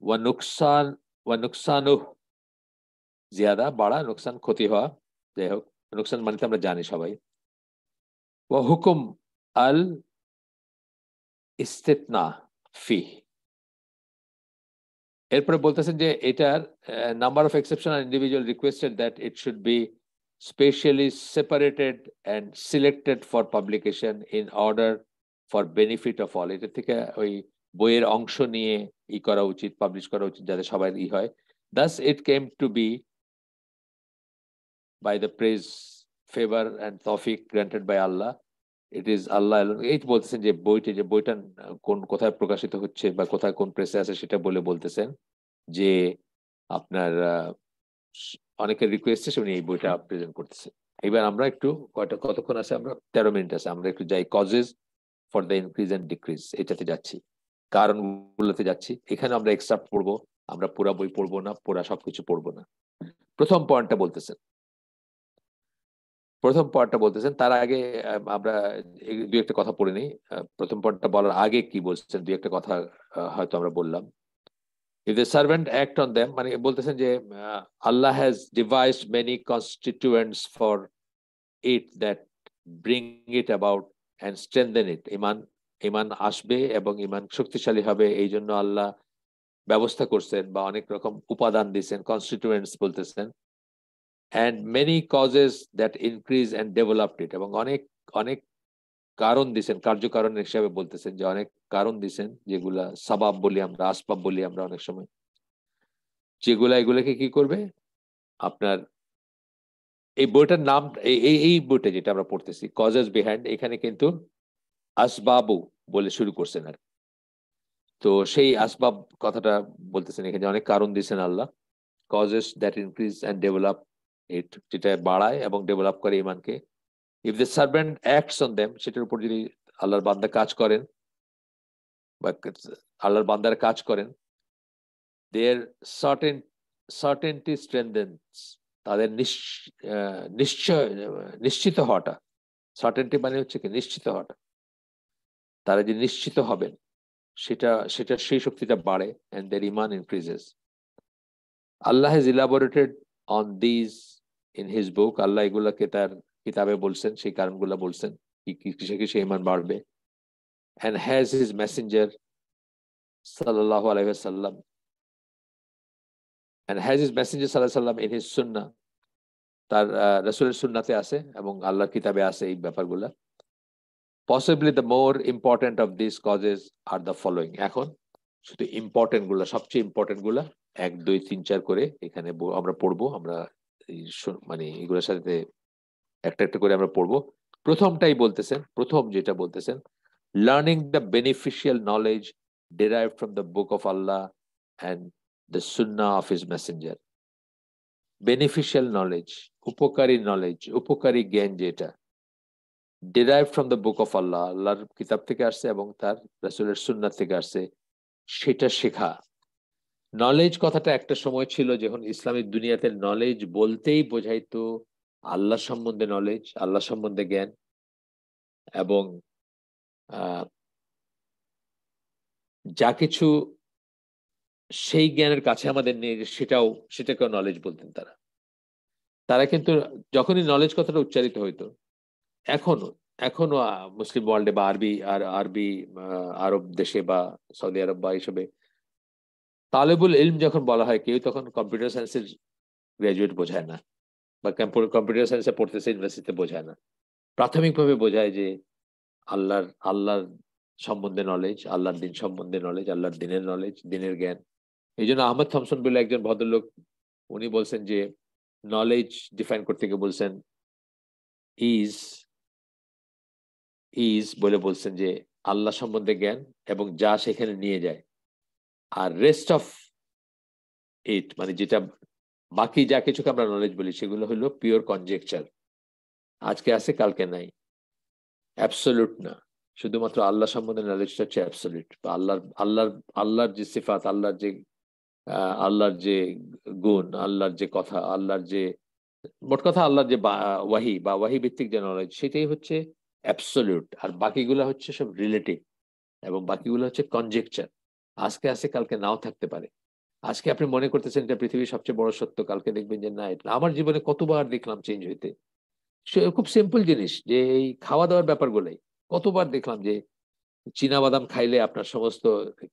ওয়া নুকসান, ওয়া নুকসানু, জিয়াদা বাড়া, নুকসান ক্ষতি হওয়া, যাই হোক নুকসান মানে তো আমরা জানি সবাই। ওয়া হুকুম আল ইস্তিতনা ফি, এরপরে বলতেছেন যে এটার নাম্বার অফ এক্সেপশন আর individual requested that it should be specially separated and selected for publication in order for benefit of all. এটা থেকে ওই বইয়ের অংশ নিয়ে করা উচিত, পাবলিশ করা উচিত, যাতে সবাই হয়। Thus it came to be by the praise, favor and tawfiq granted by Allah. It is Allah alone. এই বলতেছেন যে বইটা কোন কোথায় প্রকাশিত হচ্ছে বা কোথায় কোন প্রেসে আছে সেটা বলতেছেন যে আপনার অনেকের রিকোয়েস্টে উনি এই বইটা প্রেজেন্ট করতেছে। এবার আমরা একটু কতক্ষণ আছে, আমরা 13 মিনিট আছে, আমরা একটু যাই causes for the increase and decrease, এটাতে যাচ্ছি, কারণগুলোতে যাচ্ছি। এখানে আমরা এক্সট্রাক্ট পড়বো, আমরা পুরা বই পড়বো না, পুরা সবকিছু পড়বো না। প্রথম পয়েন্টটা বলতেছেন, তার আগে আমরা দু একটা কথা পড়ে নিই। প্রথম পয়েন্টটা বলার আগে কি বলছেন, দু একটা কথা হয়তো আমরা বললাম। If the servant act on them, মানে বলতেছেন যে Allah has devised many constituents for it that bring it about and strengthen it. ইমান আসবে এবং ইমান শক্তিশালী হবে, এই জন্য আল্লাহ ব্যবস্থা করছেন বা অনেক রকম উপাদান দিয়েছেন, কনস্টিটিউয়েন্টস বলতেছেন। and many causes that increase and developed it, এবং অনেক অনেক কারণ দিয়েছেন, কার্যকারণ হিসাবে বলতেছেন যে অনেক কারণ দিয়েছেন, যেগুলা সাবাব বলি আমরা, আসবাব বলি আমরা অনেক সময়, যেগুলা এগুলোকে কি করবে আপনার। এই বইটার নাম, এই বইটা যেটা আমরা পড়তেছি কজেস বিহাইন্ড, এখানে কিন্তু আসবাবু বলে শুরু করছেন আর। তো সেই আসবাব কথাটা বলতেছেন এখানে, অনেক কারণ দিয়েছেন Allah. Causes that increase and develop it, যেটা বাড়ায় এবং ডেভেলপ করে ইমানকে। If the servant acts on them, সেটার উপর যদি আল্লাহর বান্দা কাজ করেন বা আল্লাহর বান্দারা কাজ করেন, দেয়ার সার্টেনটি স্ট্রেনথেনস, তাদের নিশ্চিত হওয়াটা, সার্টেনটি মানে হচ্ছে কি নিশ্চিত হওয়াটা, তারা যে নিশ্চিত হবেন সেটা সেই শক্তিটা বাড়ে, and their iman increases. Allah has elaborated on these in his book. আল্লাহ এগুলাকে তার কিতাবে বলছেন, সেই কারণগুলো বলছেন কিসে কিসে ইমান বাড়বে। and has his messenger sallallahu alaihi wasallam in his sunnah, তার রাসূলের সুন্নাতে আছে এবং আল্লাহর কিতাবে আছে এই ব্যাপারগুলা। Possibly the more important of these causes are the following. এখন শুধু ইম্পর্টেন্ট গুলা, সবচেয়ে ইম্পর্টেন্ট গুলা 1 2 3 4 করে এখানে আমরা পড়বো। আমরা মানে এগুলোর সাথে একটা একটা করে আমরা পড়বো। প্রথম যেটা বলতেছেন, learning the beneficial knowledge derived from the book of Allah and the sunnah of his messenger. Beneficial knowledge, উপকারী জ্ঞান, যেটা derived from the book of Allah, আল্লাহর কিতাব থেকে আসছে এবং তার রাসূলের সুন্নাত থেকে আসছে, সেটা শেখা। নলেজ কথাটা একটা সময় ছিল যখন ইসলামিক দুনিয়াতে নলেজ বলতেই বোঝাইতো আল্লাহ সম্বন্ধে নলেজ, আল্লাহ সম্বন্ধে জ্ঞান, এবং যা কিছু সেই জ্ঞানের কাছে আমাদের নেই সেটাকেও নলেজ বলতেন তারা। কিন্তু যখনই নলেজ কথাটা উচ্চারিত হইতো, এখনো মুসলিম ওয়ার্ল্ডে বা আরবি আরব দেশে বা সৌদি আরব বা এইসবে তালেবুল ইলম যখন বলা হয়, কেউ তখন কম্পিউটার সায়েন্সের গ্রাজুয়েট বোঝায় না, বা কম্পিউটার সায়েন্সে পড়তেছে ইউনিভার্সিটিতে বোঝায় না। প্রাথমিকভাবে বোঝায় যে আল্লাহর সম্বন্ধে নলেজ, আল্লাহর দিন সম্বন্ধে নলেজ, আল্লাহর দিনের নলেজ, দিনের জ্ঞান। এই জন্য আহমদ থমসন বলে একজন ভদ্রলোক, উনি বলছেন যে নলেজ ডিফাইন করতে গিয়ে বলছেন ইজ বলে বলছেন যে আল্লাহ সম্বন্ধে জ্ঞান এবং যা সেখানে নিয়ে যায়, আর রেস্ট অফ ইট মানে যেটা বাকি যা কিছুকে আমরা নলেজ বলি, সেগুলো হলো পিওর কনজেকচার, আজকে আছে কালকে নাই, অ্যাবসলিউট না। শুধুমাত্র আল্লাহ সম্বন্ধে নলেজটা হচ্ছে অ্যাবসলিউট, বা আল্লাহর যে সিফাত, আল্লাহর যে গুণ, আল্লাহর যে কথা, আল্লাহর যে মোট কথা আল্লাহর যে ওয়াহি বা ওয়াহি ভিত্তিক যে নলেজ, সেটাই হচ্ছে অ্যাবসলিউট। আর বাকিগুলো হচ্ছে সব রিলেটিভ, এবং বাকিগুলো হচ্ছে কনজেকচার। আজকে আছে, কালকে নাও থাকতে পারে। আজকে আপনি মনে করতেছেন এটা পৃথিবীর সবচেয়ে বড় সত্য, কালকে দেখবেন যে না, এটা আমার জীবনে কতবার দেখলাম চেঞ্জ হইতে। খুব সিম্পল জিনিস, যে এই খাওয়া দাওয়ার ব্যাপারগুলোই কতবার দেখলাম যে চীনা বাদাম খাইলে আপনার সমস্ত,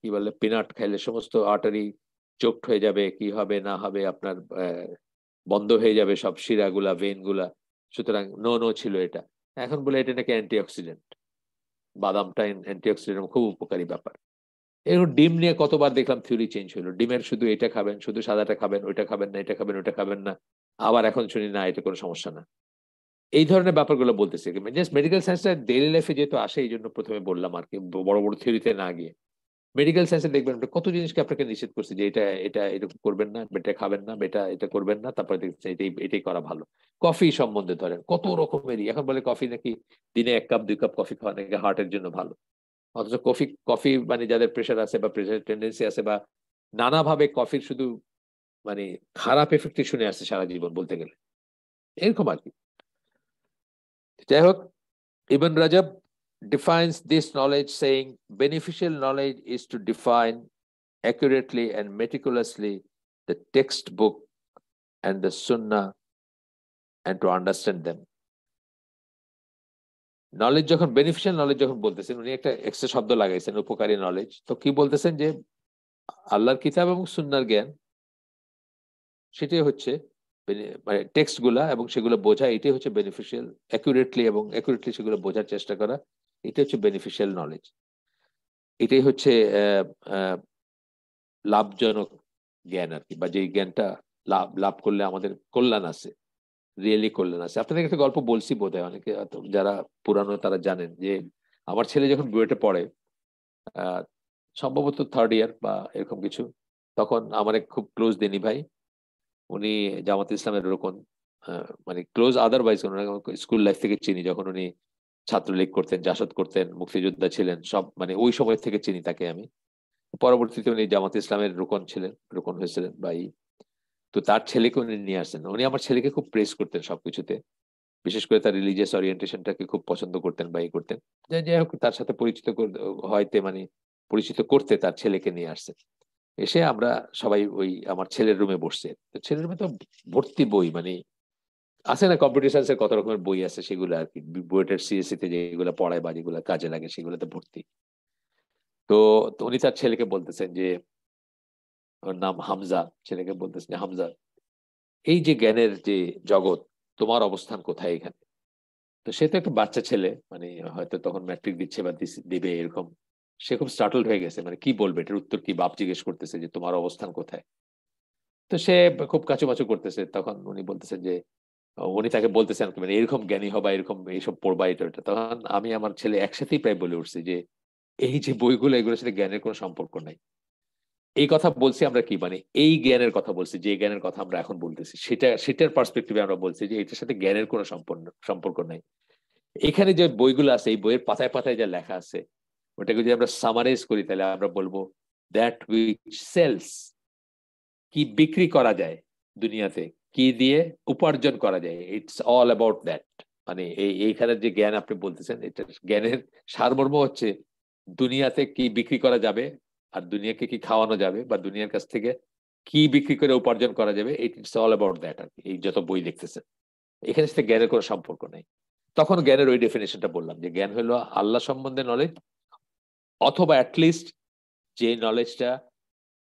কি বলে, পিনাট খাইলে সমস্ত আর্টারি চোকড হয়ে যাবে, কি হবে না হবে আপনার বন্ধ হয়ে যাবে সব শিরাগুলা, ভেনগুলা। সুতরাং নো নো ছিল এটা। এখন বলে এটা নাকি অ্যান্টিঅক্সিডেন্ট, বাদামটা অ্যান্টিঅক্সিডেন্ট, খুব উপকারী ব্যাপার। এরকম ডিম নিয়ে কতবার দেখলাম থিওরি চেঞ্জ হলো, ডিমের শুধু এটা খাবেন, শুধু সাদাটা খাবেন, ওইটা খাবেন না, এটা খাবেন, ওইটা খাবেন না। আবার এখন শুনি না, এটা কোনো সমস্যা না। এই ধরনের ব্যাপারগুলো বলতেছে। জাস্ট মেডিকেল সায়েন্সটা ডেইলি লাইফে যেহেতু আসে, এই জন্য প্রথমে বললাম আর কি, বড় বড় থিওরিতে না গিয়ে। মেডিকেল সায়েন্সে দেখবেন আপনি কত জিনিসকে আপনাকে নিষেধ করছে, যে এটা এটা এরকম করবেন না, এটা খাবেন না, এটা এটা করবেন না, তারপরে দেখছে এটাই এটাই করা ভালো। কফি সম্বন্ধে ধরেন কত রকমেরই, এখন বলে কফি নাকি দিনে 1 কাপ 2 কাপ কফি খাওয়া নাকি হার্টের জন্য ভালো। অথচ কফি কফি মানে যাদের প্রেশার আছে বা প্রেশার টেন্ডেন্সি আছে, বা নানাভাবে কফির শুধু মানে খারাপ এফেক্টই শুনে আসছে সারা জীবন বলতে গেলে, এরকম আর কি। যাই হোক, ibn রাজব defines this knowledge saying, beneficial knowledge is to define accurately and meticulously the textbook and the sunnah and to understand them. Knowledge যখন বেনিফিশিয়াল নলেজ যখন বলতেছেন, উনি একটা এক্সট্রা শব্দ লাগাইছেন, উপকারী নলেজ। তো কি বলতেছেন, যে আল্লাহর কিতাব এবং সুন্নাহর জ্ঞান, সেটাই হচ্ছে মানে টেক্সট গুলা এবং সেগুলো বোঝা, এটাই হচ্ছে বেনিফিশিয়াল। অ্যাকুরেটলি সেগুলো বোঝার চেষ্টা করা, এটা হচ্ছে বেনিফিশিয়াল নলেজ। এটাই হচ্ছে আহ আহ লাভজনক জ্ঞান আর কি, বা যে জ্ঞানটা লাভ লাভ করলে আমাদের কল্যাণ আছে, রিয়েলি কল্যাণ আছে। আপনাদের একটা গল্প বলছি বোধহয়, অনেকে যারা পুরানো তারা জানেন, যে আমার ছেলে যখন বুয়েটে পড়ে, আহ সম্ভবত 3rd ইয়ার বা এরকম কিছু, তখন আমার এক খুব ক্লোজ দিনী ভাই, উনি জামাত ইসলামের রোকন, মানে ক্লোজ আদারওয়াইজ স্কুল লাইফ থেকে চিনি, যখন উনি ছাত্রলীগ করতেন, জাসদ করতেন, মুক্তিযোদ্ধা ছিলেন, সব মানে ওই সময় থেকে চিনি তাকে আমি। পরবর্তীতে উনি জামাত ইসলামের রোকন হয়েছিলেন ভাই। তো তার ছেলেকে উনি নিয়ে আসছেন, উনি আমার ছেলেকে খুব প্রেস করতেন সবকিছুতে, বিশেষ করে তার রিলিজিয়াস ওরিয়েন্টেশনটাকে খুব পছন্দ করতেন বা করতেন। যাই হোক, তার সাথে হয়তে মানে পরিচিত করতে তার ছেলেকে নিয়ে আসছেন। এসে আমরা সবাই ওই আমার ছেলের রুমে বসছে, তো ছেলের রুমে তো ভর্তি বই, মানে আছে না কম্পিউটার সায়েন্সের কত রকমের বই আছে, সেগুলো আর কি, বুয়েটের সিএসসি তে যেগুলো পড়ায় বা যেগুলো কাজে লাগে সেগুলোতে ভর্তি। তো তো উনি তার ছেলেকে বলতেছেন যে, ওর নাম হামজা, ছেলেকে বলতেছেন যে, হামজা, এই যে জ্ঞানের যে জগৎ, তোমার অবস্থান কোথায় এখানে? তো সে তো একটা বাচ্চা ছেলে, মানে হয়তো তখন ম্যাট্রিক দিচ্ছে বা দিবে এরকম। সে খুব স্টার্টলড হয়ে গেছে, মানে কি বলবে, এটার উত্তর কি? বাপ জিজ্ঞেস করতেছে যে তোমার অবস্থান কোথায়। তো সে খুব কাচুমাচু করতেছে। তখন উনি বলতেছেন যে, উনি তাকে বলতেছেন মানে এরকম জ্ঞানী হবা, এরকম এইসব পড়বা, এটা ওটা। তখন আমি আমার ছেলে একসাথেই প্রায় বলে উঠছি যে, এই যে বইগুলো, এগুলোর সাথে জ্ঞানের কোনো সম্পর্ক নাই। এই কথা বলছি আমরা কি, মানে এই জ্ঞানের কথা বলছি, যে জ্ঞানের কথা আমরা এখন বলতেছি, সেটার পার্সপেক্টিভে আমরা বলছি যে এটার সাথে জ্ঞানের কোনো সম্পর্ক নাই। এখানে যে বইগুলো আছে, এই বইয়ের পাতায় পাতায় যা লেখা আছে, ওটাকে যদি আমরা সামারাইজ করি, তাহলে আমরা বলবো দ্যাট হুইচ সেলস, কি বিক্রি করা যায় দুনিয়াতে, কি দিয়ে উপার্জন করা যায়, ইটস অল অ্যাবাউট দ্যাট। মানে এইখানের যে জ্ঞান আপনি বলতেছেন, এটা জ্ঞানের সারমর্ম হচ্ছে দুনিয়াতে কি বিক্রি করা যাবে, আর দুনিয়াকে কি খাওয়ানো যাবে, বা দুনিয়ার কাছ থেকে কি বিক্রি করে উপার্জন করা যাবে, ইটস অল অ্যাবাউট দ্যাট আর কি। এই যত বই লিখতেছেন, এখানে সাথে জ্ঞানের কোনো সম্পর্ক নেই। তখন জ্ঞানের ওই ডেফিনেশনটা বললাম, যে জ্ঞান হলো আল্লাহ সম্বন্ধে নলেজ, অথবা অ্যাটলিস্ট যে নলেজটা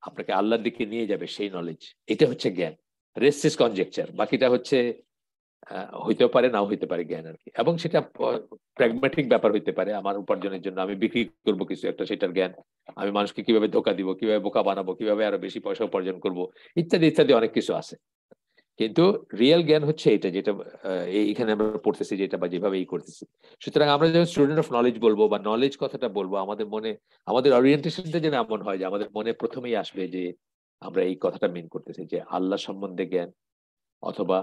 আপনাকে আল্লাহর দিকে নিয়ে যাবে, সেই নলেজ। এটা হচ্ছে জ্ঞান। রেস্ট ইজ কনজেকচার, বাকিটা হচ্ছে হইতেও পারে, নাও হইতে পারে জ্ঞান আর কি। এবং সেটা প্র্যাগম্যাটিক ব্যাপার হইতে পারে, আমার উপার্জনের জন্য আমি বিক্রি করবো কিছু একটা, সেটার জ্ঞান। আমি মানুষকে কিভাবে ধোকা দিব, কিভাবে বোকা বানাবো, কিভাবে আরো বেশি পয়সা উপার্জন করব, ইত্যাদি ইত্যাদি অনেক কিছু আছে। কিন্তু রিয়েল জ্ঞান হচ্ছে এটা, যেটা এইখানে আমরা পড়তেছি, যেটা বা যেভাবে করতেছি। সুতরাং আমরা যখন স্টুডেন্ট অফ নলেজ বলবো বা নলেজ কথাটা বলবো, আমাদের মনে, আমাদের ওরিয়েন্টেশনটা যেন এমন হয় যে আমাদের মনে প্রথমেই আসবে যে আমরা এই কথাটা মেন করতেছি, যে আল্লাহ সম্বন্ধে জ্ঞান, অথবা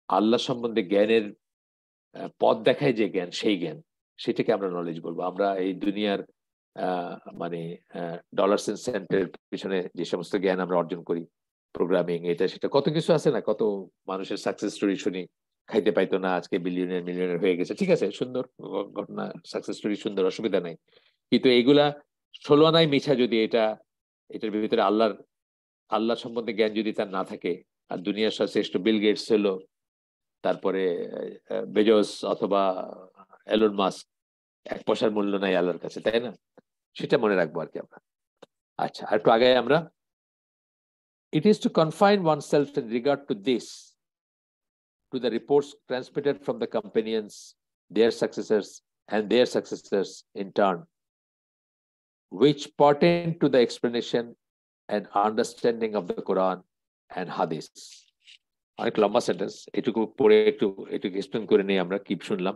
আল্লাহ সম্বন্ধে জ্ঞানের পথ দেখায় যে জ্ঞান, সেই জ্ঞান, সেটাকে আমরা নলেজ বলবো। আমরা এই দুনিয়ার মানে ডলার সেন্টের পিছনে যে সমস্ত জ্ঞান আমরা অর্জন করি, প্রোগ্রামিং এটা সেটা কত কিছু আছে না, কত মানুষের সাকসেস স্টোরি শুনি, খাইতে পাইতো না আজকে বিলিয়নের মিলিয়নের হয়ে গেছে, ঠিক আছে, সুন্দর ঘটনা, সাকসেস স্টোরি সুন্দর, অসুবিধা নাই। কিন্তু এগুলা 16 আনায় মিছা যদি এটার ভিতরে আল্লাহ সম্বন্ধে জ্ঞান যদি তার না থাকে, আর দুনিয়ার শ্রেষ্ঠ বিল গেটস হলো, তারপরে বেজোস অথবা এলন মাস্ক, এক পয়সার মূল্য নাই আল্লাহর কাছে, তাই না? সেটা মনে রাখবো আর কি আমরা। আচ্ছা, আর একটু আগে আমরা, it is to confine oneself in regard to this, to the reports transmitted from the companions, their successors, and their successors in turn, which pertain to the explanation and understanding of the Quran and Hadith. অনেক লম্বা sentence, এটুকু পড়ে একটু explain করে নিই আমরা কি শুনলাম।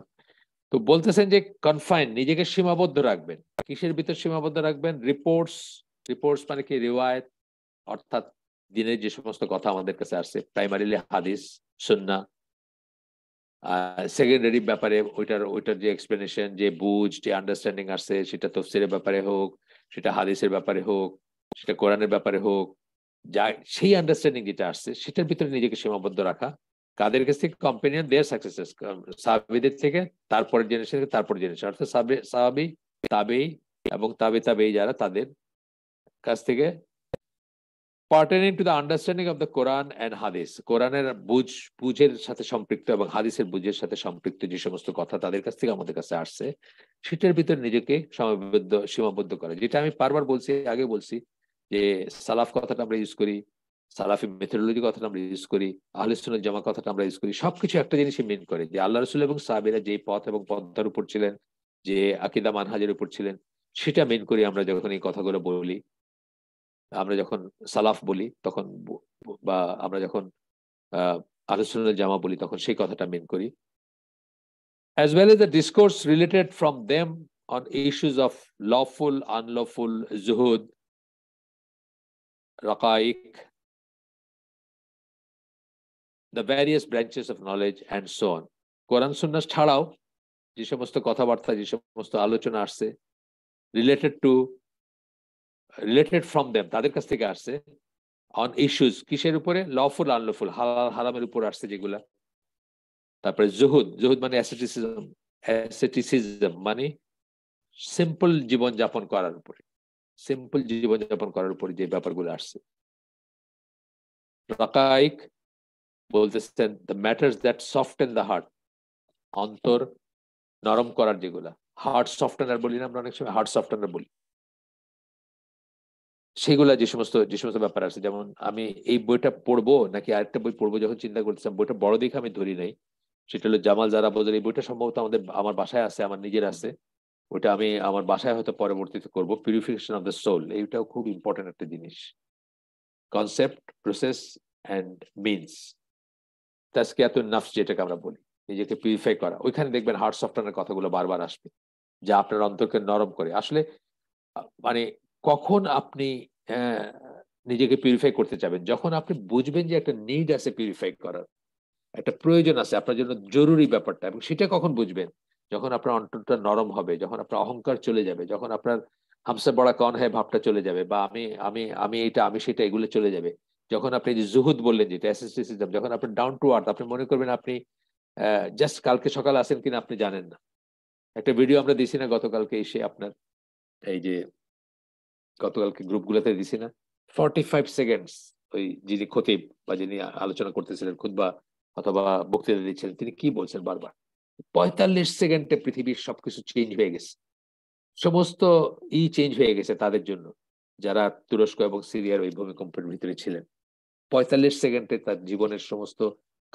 তো বলতেছেন যে কনফাইন, নিজেকে সীমাবদ্ধ রাখবেন। কিসের ভিতর সীমাবদ্ধ রাখবেন? রিপোর্টস মানে কি? রিওয়ায়াত, অর্থাৎ দিনের যে সমস্ত কথা আমাদের কাছে আসছে, প্রাইমারিলি হাদিস, সুন্নাহ। সেকেন্ডারি ব্যাপারে ওইটার যে এক্সপ্লেনেশন, যে বুঝ, যে আন্ডারস্ট্যান্ডিং আসছে, সেটা তাফসীরের ব্যাপারে হোক, সেটা হাদিসের ব্যাপারে হোক, সেটা কোরআনের ব্যাপারে হোক, যা সেই আন্ডারস্ট্যান্ডিং যেটা আসছে সেটার ভিতরে নিজেকে সীমাবদ্ধ রাখা। কাদের কাছ থেকে? কম্পেনিয়ন, দেয়ার সাকসেসেস, সাহাবীদের থেকে, তারপরের জেনারেশন থেকে, তারপরের জেনারেশন, অর্থাৎ সাহাবী, তাবেঈ এবং তাবেঈ যারা, তাদের কাছ থেকে। Pertaining to the understanding of the Quran and হাদিস, কোরআনের বুঝের সাথে সম্পৃক্ত এবং হাদিসের বুঝের সাথে সম্পৃক্ত যে সমস্ত কথা তাদের কাছ থেকে আমাদের কাছে আসছে, সেটার ভিতরে নিজেকে সীমাবদ্ধ করা। যেটা আমি বারবার বলছি, আগে বলছি, যে সালাফ কথাটা আমরা ইউজ করি, সালাফি মেথোডোলজি কথাটা আমরা ইউজ করি, আহলে সুন্নাত জামাত কথাটা আমরা ইউজ করি, সবকিছু একটা জিনিসই মেন করে, যে আল্লাহ রাসূল এবং সাহাবীরা যে পথ এবং পন্থার উপর ছিলেন, যে আকীদা মানহাজের উপর ছিলেন, সেটা মেন করি আমরা যখন এই কথাগুলো বলি। আমরা যখন সালাফ বলি তখন, বা আমরা যখন আহলে সুন্নাত জামা বলি, তখন সেই কথাটা মেন করি। as well as the discourse related from them on issues of lawful, unlawful, zuhud, raqaiq, the various branches of knowledge and so on. কোরআন সুন্নাহ ছাড়াও যে সমস্ত কথাবার্তা, যে সমস্ত আলোচনা আসছে, রিলেটেড ফ্রম দেম, তাদের কাছ থেকে আসছে, অন ইস্যুস, কিসের উপরে? লফুল, আনলফুল, হালাল হারামের উপর আসছে যেগুলা। তারপরে জুহুদ মানে অ্যাসেটিসিজম মানে সিম্পল জীবন যাপন করার উপরে, যে ব্যাপারগুলো আসছে। রাকাইক বলতেছেন the matters that soften the heart, অন্তর নরম করার যেগুলা, হার্ট সফটেনার বলি না আমরা অনেক সময়, হার্ট সফটেনার বলি, সেগুলা যে সমস্ত ব্যাপার আছে। যেমন আমি এই বইটা পড়বো নাকি আরেকটা বই পড়বো যখন চিন্তা করতেছিলাম, বইটা বড় দেখে আমি ধরি নাই, সেটা হলো জামাল জারা বজর। এই বইটা সম্ভবত আমার বাসায় আছে, আমার নিজের আছে। ওটা আমি আমার বাসায় হয়তো পরবর্তীতে করব, পিউরিফিকেশন অফ দ্য সোল। এইটাও খুব ইম্পর্টেন্ট একটা জিনিস, কনসেপ্ট, প্রসেস অ্যান্ড মিনস। তাজকিয়াতুন নাফস যেটাকে আমরা বলি, নিজেকে পিউরিফাই করা। ওইখানে দেখবেন হার্ট সফটওয়্যারের কথাগুলো বারবার আসবে, যা আপনার অন্তরকে নরম করে। আসলে মানে কখন আপনি নিজেকে পিউরিফাই করতে চাবেন? যখন আপনি বুঝবেন যে একটা নিড আছে পিউরিফাই করার, একটা প্রয়োজন আছে আপনার জন্য, জরুরি ব্যাপারটা। এবং সেটা কখন বুঝবেন? যখন আপনার অন্তরটা নরম হবে, যখন আপনার অহংকার চলে যাবে, যখন আপনার হামসে বড়া কন হ্যায় ভাবটা চলে যাবে, বা আমি আমি আমি এটা আমি সেটা এগুলো চলে যাবে। যখন আপনি যে জুহুদ বললেন, যেটা অ্যাসেটিসিজম, যখন আপনি ডাউন টু আর্থ, আপনি মনে করবেন আপনি জাস্ট কালকে সকালে আসেন কিনা আপনি জানেন না। একটা ভিডিও আমরা দিছি না গতকালকে এসে, আপনার এই যে গতকালকে গ্রুপগুলোতে দিছি না, 45 সেকেন্ডস, ওই যিনি খতিব বা যিনি আলোচনা করতেছিলেন, খুতবা অথবা বক্তৃতা দিচ্ছিলেন, তিনি কি বলছেন বারবার? 45 সেকেন্ডে পৃথিবীর সবকিছু চেঞ্জ হয়ে গেছে, সমস্ত চেঞ্জ হয়ে গেছে তাদের জন্য, যারা তুরস্ক এবং সিরিয়ার ওই ভূমিকম্পের ভিতরে ছিলেন। 45 সেকেন্ডে তার জীবনের সমস্ত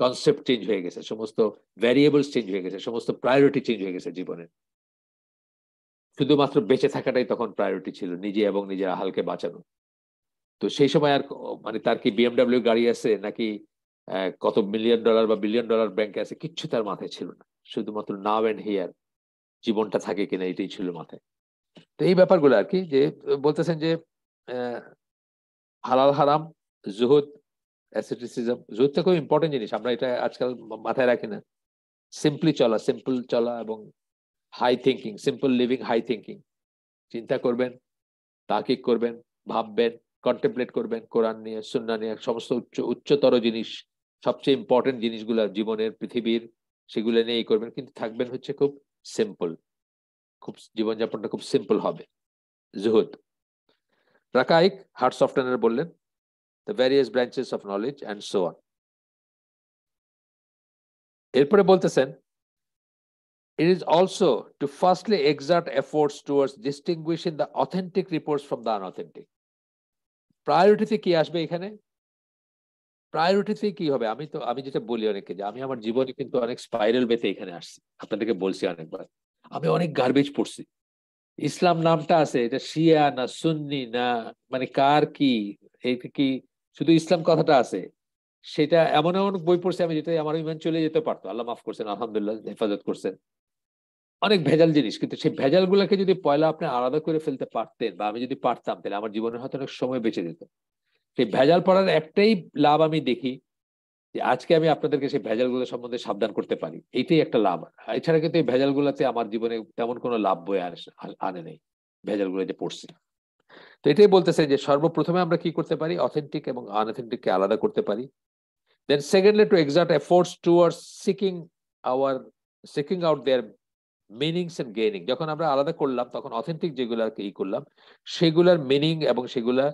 কনসেপ্ট চেঞ্জ হয়ে গেছে, সমস্ত ভ্যারিয়েবলস চেঞ্জ হয়ে গেছে, সমস্ত প্রায়োরিটি চেঞ্জ হয়ে গেছে জীবনের। শুধুমাত্র বেঁচে থাকাটাই তখন প্রায়োরিটি ছিল, নিজে এবং নিজের আহালকে বাঁচানো। তো সেই সময় আর মানে তার কি বিএমডব্লিউ গাড়ি আছে নাকি কত মিলিয়ন ডলার বা বিলিয়ন ডলার ব্যাংকে আছে, কিচ্ছু তার মাথায় ছিল না। শুধুমাত্র নাও এন্ড হিয়ার, জীবনটা থাকে কিনা, এটাই ছিল মাথায়। তো এই ব্যাপারগুলো আর কি, যে বলতেছেন যে হালাল হারাম, জুহুদ, অ্যাসেটিসিজম। জুহুদটা খুব ইম্পর্টেন্ট জিনিস, আমরা এটা আজকাল মাথায় রাখি না। সিম্পল চলা এবং high thinking, simple living, high thinking, চিন্তা করবেন, তাহকিক করবেন, ভাববেন, কন্টেমপ্লেট করবেন কোরআন নিয়ে, সুন্নাহ নিয়ে, সমস্ত উচ্চতর জিনিস, সবচেয়ে ইম্পর্টেন্ট জিনিসগুলো জীবনের, পৃথিবীর, সেগুলো নিয়েই করবেন, কিন্তু থাকবেন হচ্ছে খুব সিম্পল, খুব জীবনযাপনটা খুব সিম্পল হবে। জুহুদ। রাকাইক, হার্ট সফটওয়্যার বললেন, the various branches of knowledge and so on. এরপরে বলতেছেন, it is also to firstly exert efforts towards distinguishing the authentic reports from the unauthentic. প্রায়োরিটিতে কি আসবে এখানে? প্রায়োরিটিতে কি হবে? আমি যেটা বলি অনেককে, যে আমি আমার জীবনে কিন্তু অনেক স্পাইরাল বেতে এখানে আসছি, আপনাদেরকে বলছি অনেকবার, আমি অনেক গার্বেজ পড়ছি। ইসলাম নামটা আছে, এটা শিয়া না সুন্নি না, মানে কার কি, এইটা কি শুধু ইসলাম কথাটা আছে, সেটা এমন এমন বই পড়ছি আমি, যেটা আমার ইমান চলে যেতে পারতো, আল্লাহ মাফ করছেন, আলহামদুলিল্লাহ হেফাজত করছেন, অনেক ভেজাল জিনিস, কিন্তু সেই ভেজাল গুলাকে যদি পয়লা আপনি আলাদা করে ফেলতে পারতেন, বা আমি যদি পারতাম, তাহলে আমার জীবনের হয়তো অনেক সময় বেঁচে যেত। সেই ভেজাল পড়ার একটাই লাভ আমি দেখি, যে আজকে আমি আপনাদেরকে সেই ভেজাল গুলো সম্বন্ধে সাবধান করতে পারি, এইটাই একটা লাভ। এছাড়া কিন্তু এই ভেজাল গুলাতে আমার জীবনে তেমন কোনো লাভ বয়ে আনে নেই, ভেজাল গুলো যে পড়ছি। তো এটাই বলতেছে যে সর্বপ্রথমে আমরা কি করতে পারি, অথেন্টিক এবং আনঅথেন্টিক কে আলাদা করতে পারি। Then secondly to exert efforts towards seeking out their meanings and gaining. যখন আমরা আলাদা করলাম, তখন অথেন্টিক যেগুলো ই করলাম, সেগুলোর মিনিং এবং সেগুলা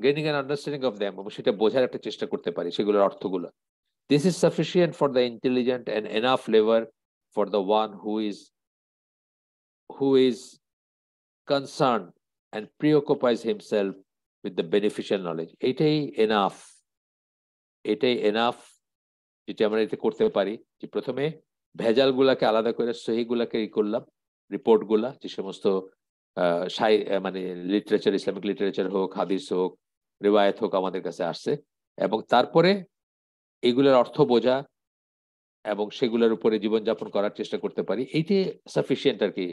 gaining and understanding of them, এবং সেটা বোঝার একটা চেষ্টা করতে পারি, সেগুলোর অর্থগুলো। This is sufficient for the intelligent and enough lever for the one who is concern and preoccupies himself with the beneficial knowledge. এটাই এনাফ যেটা আমরা এটা করতে পারি, যে প্রথমে ভেজাল গুলাকে আলাদা করে সহি গুলাকে ই করলাম, রিপোর্ট গুলা, যে সমস্ত মানে লিটারেচার, ইসলামিক লিটারেচার হোক, হাদিস হোক, রিওয়ায়াত হোক, আমাদের কাছে আসছে, এবং তারপরে এগুলোর অর্থ বোঝা এবং সেগুলোর উপরে জীবনযাপন করার চেষ্টা করতে পারি। এইটাই সাফিসিয়েন্ট আর কি,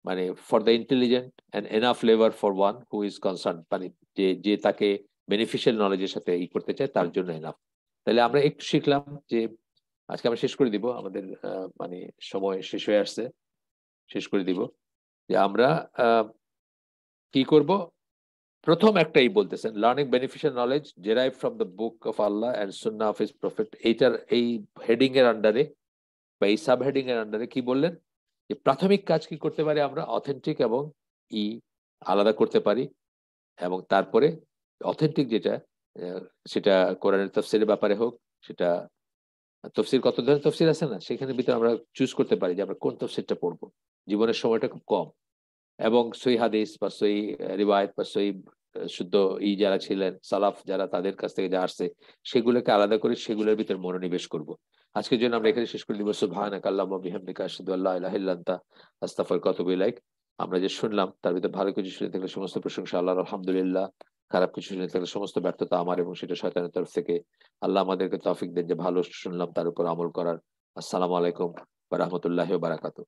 মানে for the intelligent and enough lever for one who is concern, মানে যে তাকে বেনিফিশিয়াল নলেজের সাথে ই করতে চায়, তার জন্য এনাফ। তাহলে আমরা একটু শিখলাম যে, আজকে আমরা শেষ করে দিব, আমাদের মানে সময় শেষ হয়ে আসছে, শেষ করে দিব, যে আমরা কি করব। প্রথম একটাই বলতেছেন, learning beneficial knowledge derive from the book of Allah and Sunnah of his prophet. এইটার এই হেডিং এর আন্ডারে বা এই সাব হেডিং এর আন্ডারে কি বললেন, যে প্রাথমিক কাজ কি করতে পারি আমরা, অথেন্টিক এবং আলাদা করতে পারি, এবং তারপরে অথেন্টিক যেটা, সেটা কোরআনের তাফসীরের ব্যাপারে হোক, সেটা তফসির, কত ধরনের তফসির আছে না, সেখানে ভিতরে আমরা চুজ করতে পারি যে আমরা কোন তফসিরটা পড়বো। জীবনের সময়টা খুব কম, এবং সহি হাদিস বা সহি রিওয়ায়াত বা সহি শুদ্ধ যারা ছিলেন সালাফ, যারা তাদের কাছ থেকে যা আসছে, সেগুলোকে আলাদা করে সেগুলোর ভিতর মনোনিবেশ করব। আজকের জন্য আমরা এখানে শেষ করে দিব। সুবহানাকা আল্লাহুম্মা ওয়া বিহামদিকা আশহাদু আল্লা ইলাহা ইল্লা আনতা আস্তাগফিরুকা ওয়া আতুবু ইলাইক। আমরা যে শুনলাম তার ভিতরে ভালো কিছু শুনে থাকলে সমস্ত প্রশংসা আল্লাহর, আলহামদুলিল্লাহ। খারাপ কিছু শুনে থাকলে সমস্ত ব্যর্থতা আমার, এবং সেটা শয়তানের তরফ থেকে। আল্লাহ আমাদেরকে তৌফিক দেন যে ভালো শুনলাম তার উপর আমল করার। আসসালামু আলাইকুম ওয়া রাহমাতুল্লাহি ওয়া বারাকাতুহু।